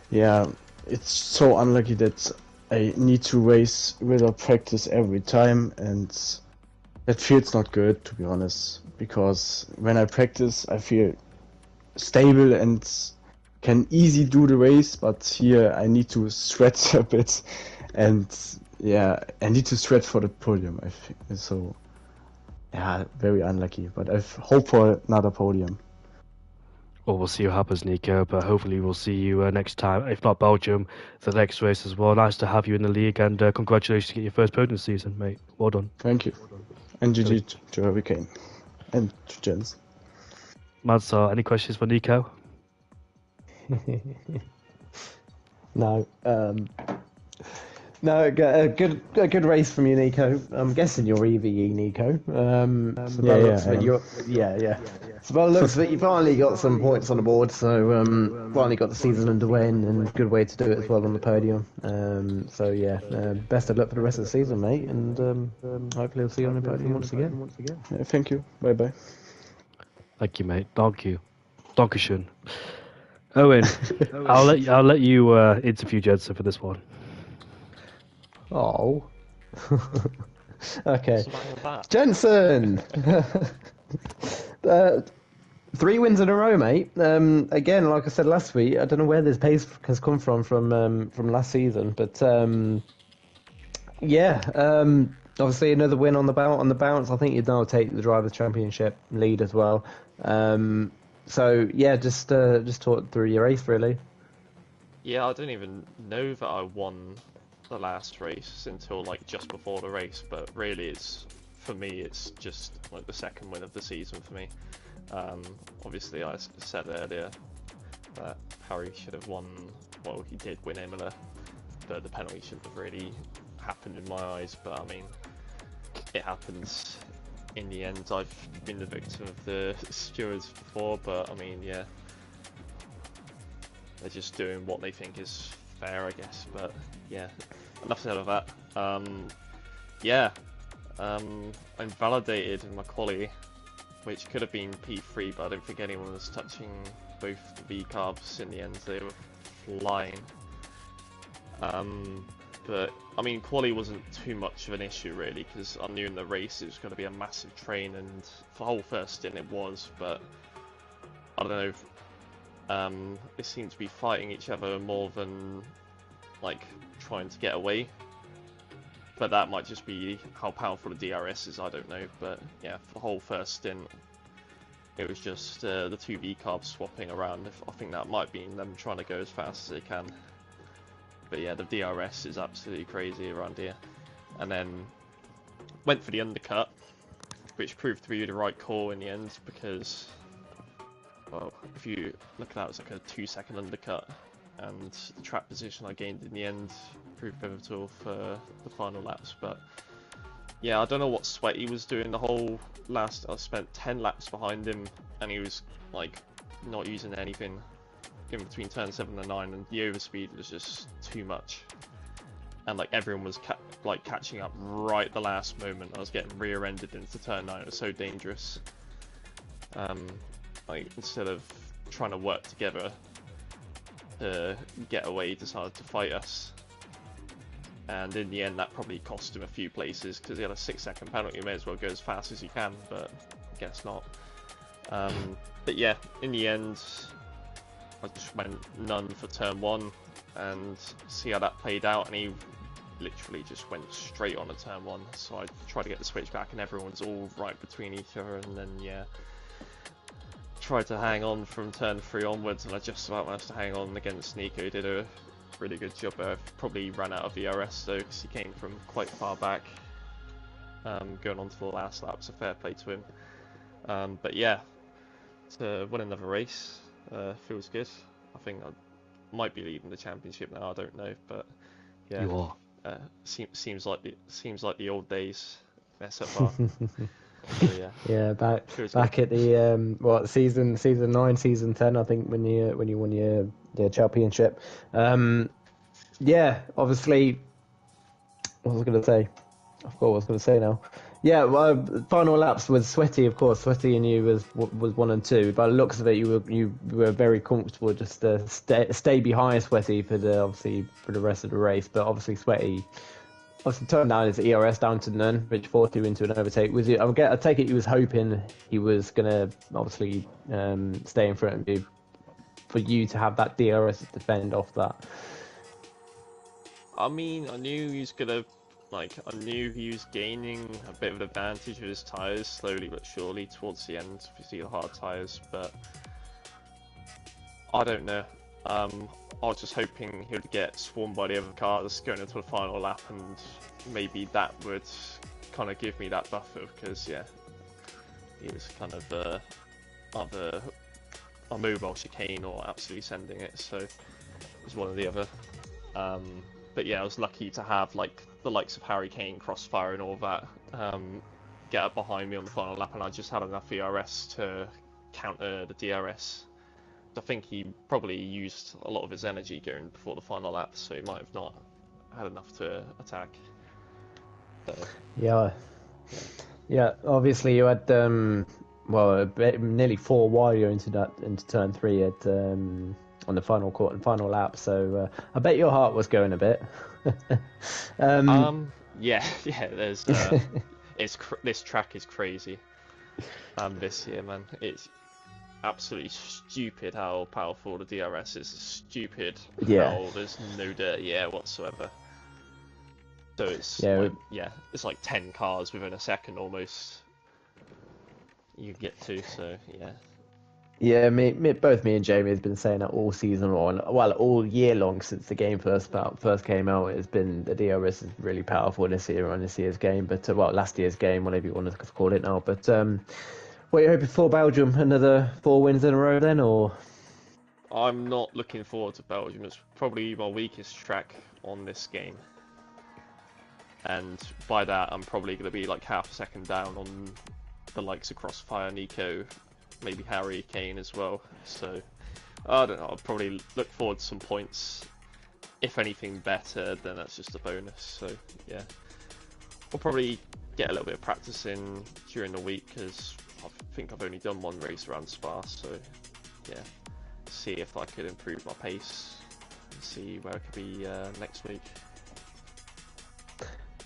Yeah, it's so unlucky that I need to race without practice every time, and that feels not good, to be honest. Because when I practice, I feel stable and can easy do the race, but here I need to sweat a bit, and yeah, I need to sweat for the podium. I think so. Yeah, very unlucky, but I hope for another podium. Well, we'll see what happens, Nico. But hopefully, we'll see you next time. If not Belgium, the next race as well. Nice to have you in the league, and congratulations to get your first podium season, mate. Well done. Thank you, and GG to Hurricane and to Jens. Madsar, any questions for Nico? No. No, a good race from you, Nico. I'm guessing you're EVE, Nico. So by the looks of it, yeah. So by the looks of it, you finally got some points on the board. So finally got the season underway, and good way to do it as well on the podium. So yeah, best of luck for the rest of the season, mate, and hopefully I'll see you on the podium once again. Yeah, thank you. Bye bye. Thank you, mate. Thank you. Dankeschön. Owen, I'll let you interview Jensen for this one. Oh. Okay. What's the matter Jensen! 3 wins in a row, mate. Again, like I said last week, I don't know where this pace has come from last season, but yeah, obviously another win on the bounce. I think you'd now take the Drivers' Championship lead as well. So yeah, just talk through your race really. Yeah, I don't even know that I won the last race until like just before the race, but really for me it's just like the second win of the season for me. Obviously I said earlier that Harry should have won, well he did win Imola, but the penalty shouldn't have really happened in my eyes, but I mean, it happens in the end. I've been the victim of the stewards before, but I mean, yeah, they're just doing what they think is fair, I guess, but yeah, enough said of that. Yeah, I'm validated in my quali, which could have been P3, but I don't think anyone was touching both the V-carbs in the end. They were flying. But I mean, quali wasn't too much of an issue really, because I knew in the race it was going to be a massive train, and for the whole first stint it was. But I don't know. They seem to be fighting each other more than like trying to get away. But that might just be how powerful the DRS is. I don't know. But yeah, for the whole first stint, it was just the two V carbs swapping around. I think that might be them trying to go as fast as they can. But yeah, the DRS is absolutely crazy around here. And then went for the undercut, which proved to be the right call in the end, because, well, if you look at that, it was like a 2-second undercut, and the track position I gained in the end proved pivotal for the final laps. But yeah, I don't know what Sweaty was doing the whole last. I spent 10 laps behind him, and he was like not using anything in between turn 7 and 9, and the overspeed was just too much, and like everyone was catching up right at the last moment. I was getting rear-ended into turn 9. It was so dangerous. Like instead of trying to work together to get away, he decided to fight us, and in the end that probably cost him a few places, because he had a 6-second penalty. You may as well go as fast as you can, but I guess not. But yeah, in the end I just went none for turn 1 and see how that played out, and he literally just went straight on to turn 1, so I tried to get the switch back and everyone's all right between each other, and then yeah, tried to hang on from turn 3 onwards, and I just about managed to hang on against Nico. He did a really good job there. Probably ran out of VRS though, because he came from quite far back, going on to the last lap, so fair play to him. But yeah, to win another race feels good. I think I might be leading the championship now. I don't know, but yeah, You are. seems like the old days. SFR. So yeah. Yeah, Feels back good. at the season 9, season 10, I think, when you won your championship. Yeah, obviously, what was I going to say? I forgot what I was going to say now. Yeah, well, final laps with Sweaty, of course. Sweaty and you was 1 and 2. By the looks of it, you were very comfortable just to stay behind Sweaty for the rest of the race. But obviously, Sweaty turned down his ERS down to none, which forced you into an overtake. I take it he was hoping he was gonna obviously stay in front of you, for you to have that DRS to defend off that. I mean, I knew he was gonna, I knew he was gaining a bit of an advantage with his tyres slowly but surely towards the end, if you see the hard tyres, but I don't know. I was just hoping he would get swarmed by the other cars going into the final lap, and maybe that would kind of give me that buffer, because yeah, he was kind of either a mobile chicane or absolutely sending it, so it was one or the other. But yeah, I was lucky to have the likes of Harry Kane, Crossfire and all that get up behind me on the final lap, and I just had enough ERS to counter the DRS. I think he probably used a lot of his energy going before the final lap, so he might have not had enough to attack. So, Yeah. Obviously, you had nearly 4 wide into turn 3 at on the final lap. So I bet your heart was going a bit. yeah. There's this track is crazy. This year, man, it's absolutely stupid how powerful the DRS is. Stupid how there's no dirt whatsoever. So it's it's like 10 cars within a second almost you get to. So yeah, Yeah, both me and Jamie has been saying that all season long, well, all year long since the game first came out. It's been the DRS is really powerful this year on this year's game, but well, last year's game, whatever you want to call it now. But what are you hoping for Belgium? Another 4 wins in a row then, or? I'm not looking forward to Belgium. It's probably my weakest track on this game. And by that, I'm probably going to be like half a second down on the likes of Crossfire, Nico, maybe Harry, Kane as well. So, I don't know, I'll probably look forward to some points. If anything better, then that's just a bonus. So, yeah. We'll probably get a little bit of practice in during the week, because I think I've only done one race around Spa. So, yeah. See if I could improve my pace and see where I could be next week.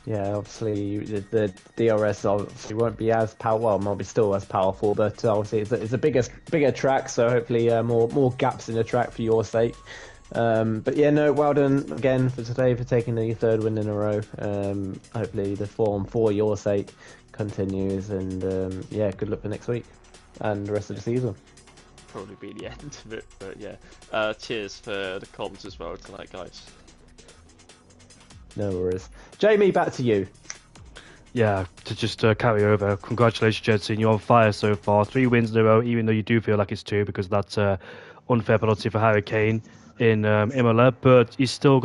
Yeah, obviously the DRS obviously won't be as powerful. Well, might be still as powerful, but obviously it's a bigger track, so hopefully more gaps in the track for your sake. But yeah, no, well done again for today for taking the 3rd win in a row. Hopefully the form for your sake continues, and yeah, good luck for next week and the rest of the season. Probably be the end of it, but yeah. Cheers for the comms as well tonight, guys. No worries. Jamie, back to you. Yeah, to just carry over. Congratulations, Jensen. You're on fire so far. 3 wins in a row, even though you do feel like it's 2 because that's unfair penalty for Harry Kane in Imola. But he's still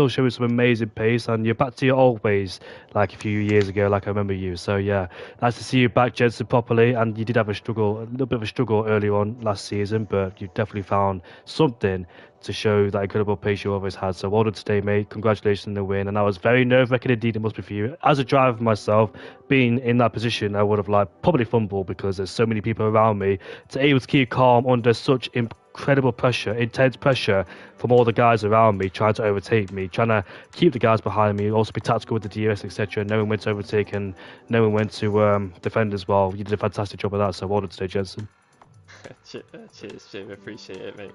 showing some amazing pace, and you're back to your old ways, like a few years ago, like I remember you. So yeah, nice to see you back, Jensen, properly. And you did have a little bit of a struggle earlier on last season, but you definitely found something to show that incredible pace you always had. So well done today, mate. Congratulations on the win. And that was very nerve-wracking indeed, it must be for you. As a driver myself, being in that position, I would have probably fumbled because there's so many people around me. To able to keep calm under such incredible pressure, intense pressure from all the guys around me, trying to overtake me, trying to keep the guys behind me, also be tactical with the DRS, etc., knowing when to overtake and knowing when to defend as well. You did a fantastic job of that, so well done today, Jensen. Cheers, Jim. Appreciate it, mate.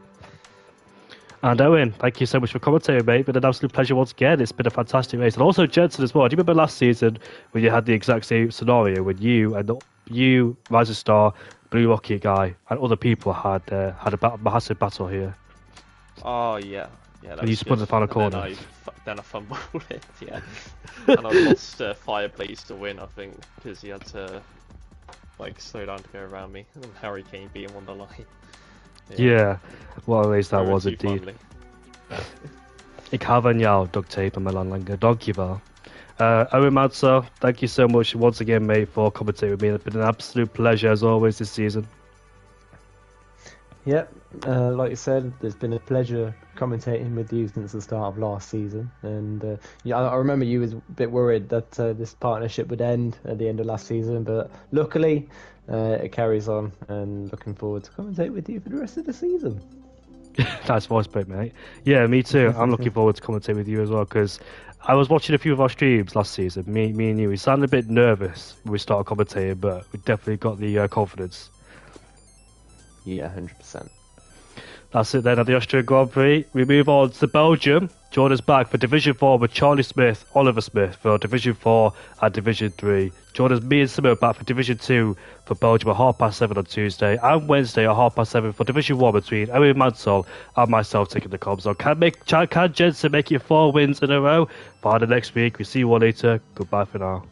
And Owen, thank you so much for commentating, mate. It's been an absolute pleasure once again. It's been a fantastic race. And also Jensen as well. Do you remember last season when you had the exact same scenario when you, Rising Star, Blue Rocket guy, and other people had a massive battle here? Oh, yeah. Yeah, and you spun the final corner. Then I fumbled it, yeah. And I lost Fireplace to win, I think, because he had to slow down to go around me. And Harry Kane beat him on the line. Ja, what a race that was indeed. Ik hou van jou, duct tape en Melanlanger. Dankjewel. Owen Madser, thank you so much once again, mate, for commentating with me. It's been an absolute pleasure as always this season. Yep, like you said, it's been a pleasure commentating with you since the start of last season. And yeah, I remember you was a bit worried that this partnership would end at the end of last season, but luckily it carries on, and looking forward to commentate with you for the rest of the season. Nice voice break, mate. Yeah, me too. I'm looking forward to commentate with you as well, because I was watching a few of our streams last season. Me and you, we sounded a bit nervous when we started commentating, but we definitely got the confidence. Yeah, 100%. That's it then at the Austrian Grand Prix. We move on to Belgium. Join us back for Division 4 with Charlie Smith, Oliver Smith for Division 4 and Division 3. Join us, me and Simo, back for Division 2 for Belgium at 7:30 on Tuesday, and Wednesday at 7:30 for Division 1 between Owen Mansell and myself taking the comms on. Can Jensen make it 4 wins in a row? Find the next week. We see you all later. Goodbye for now.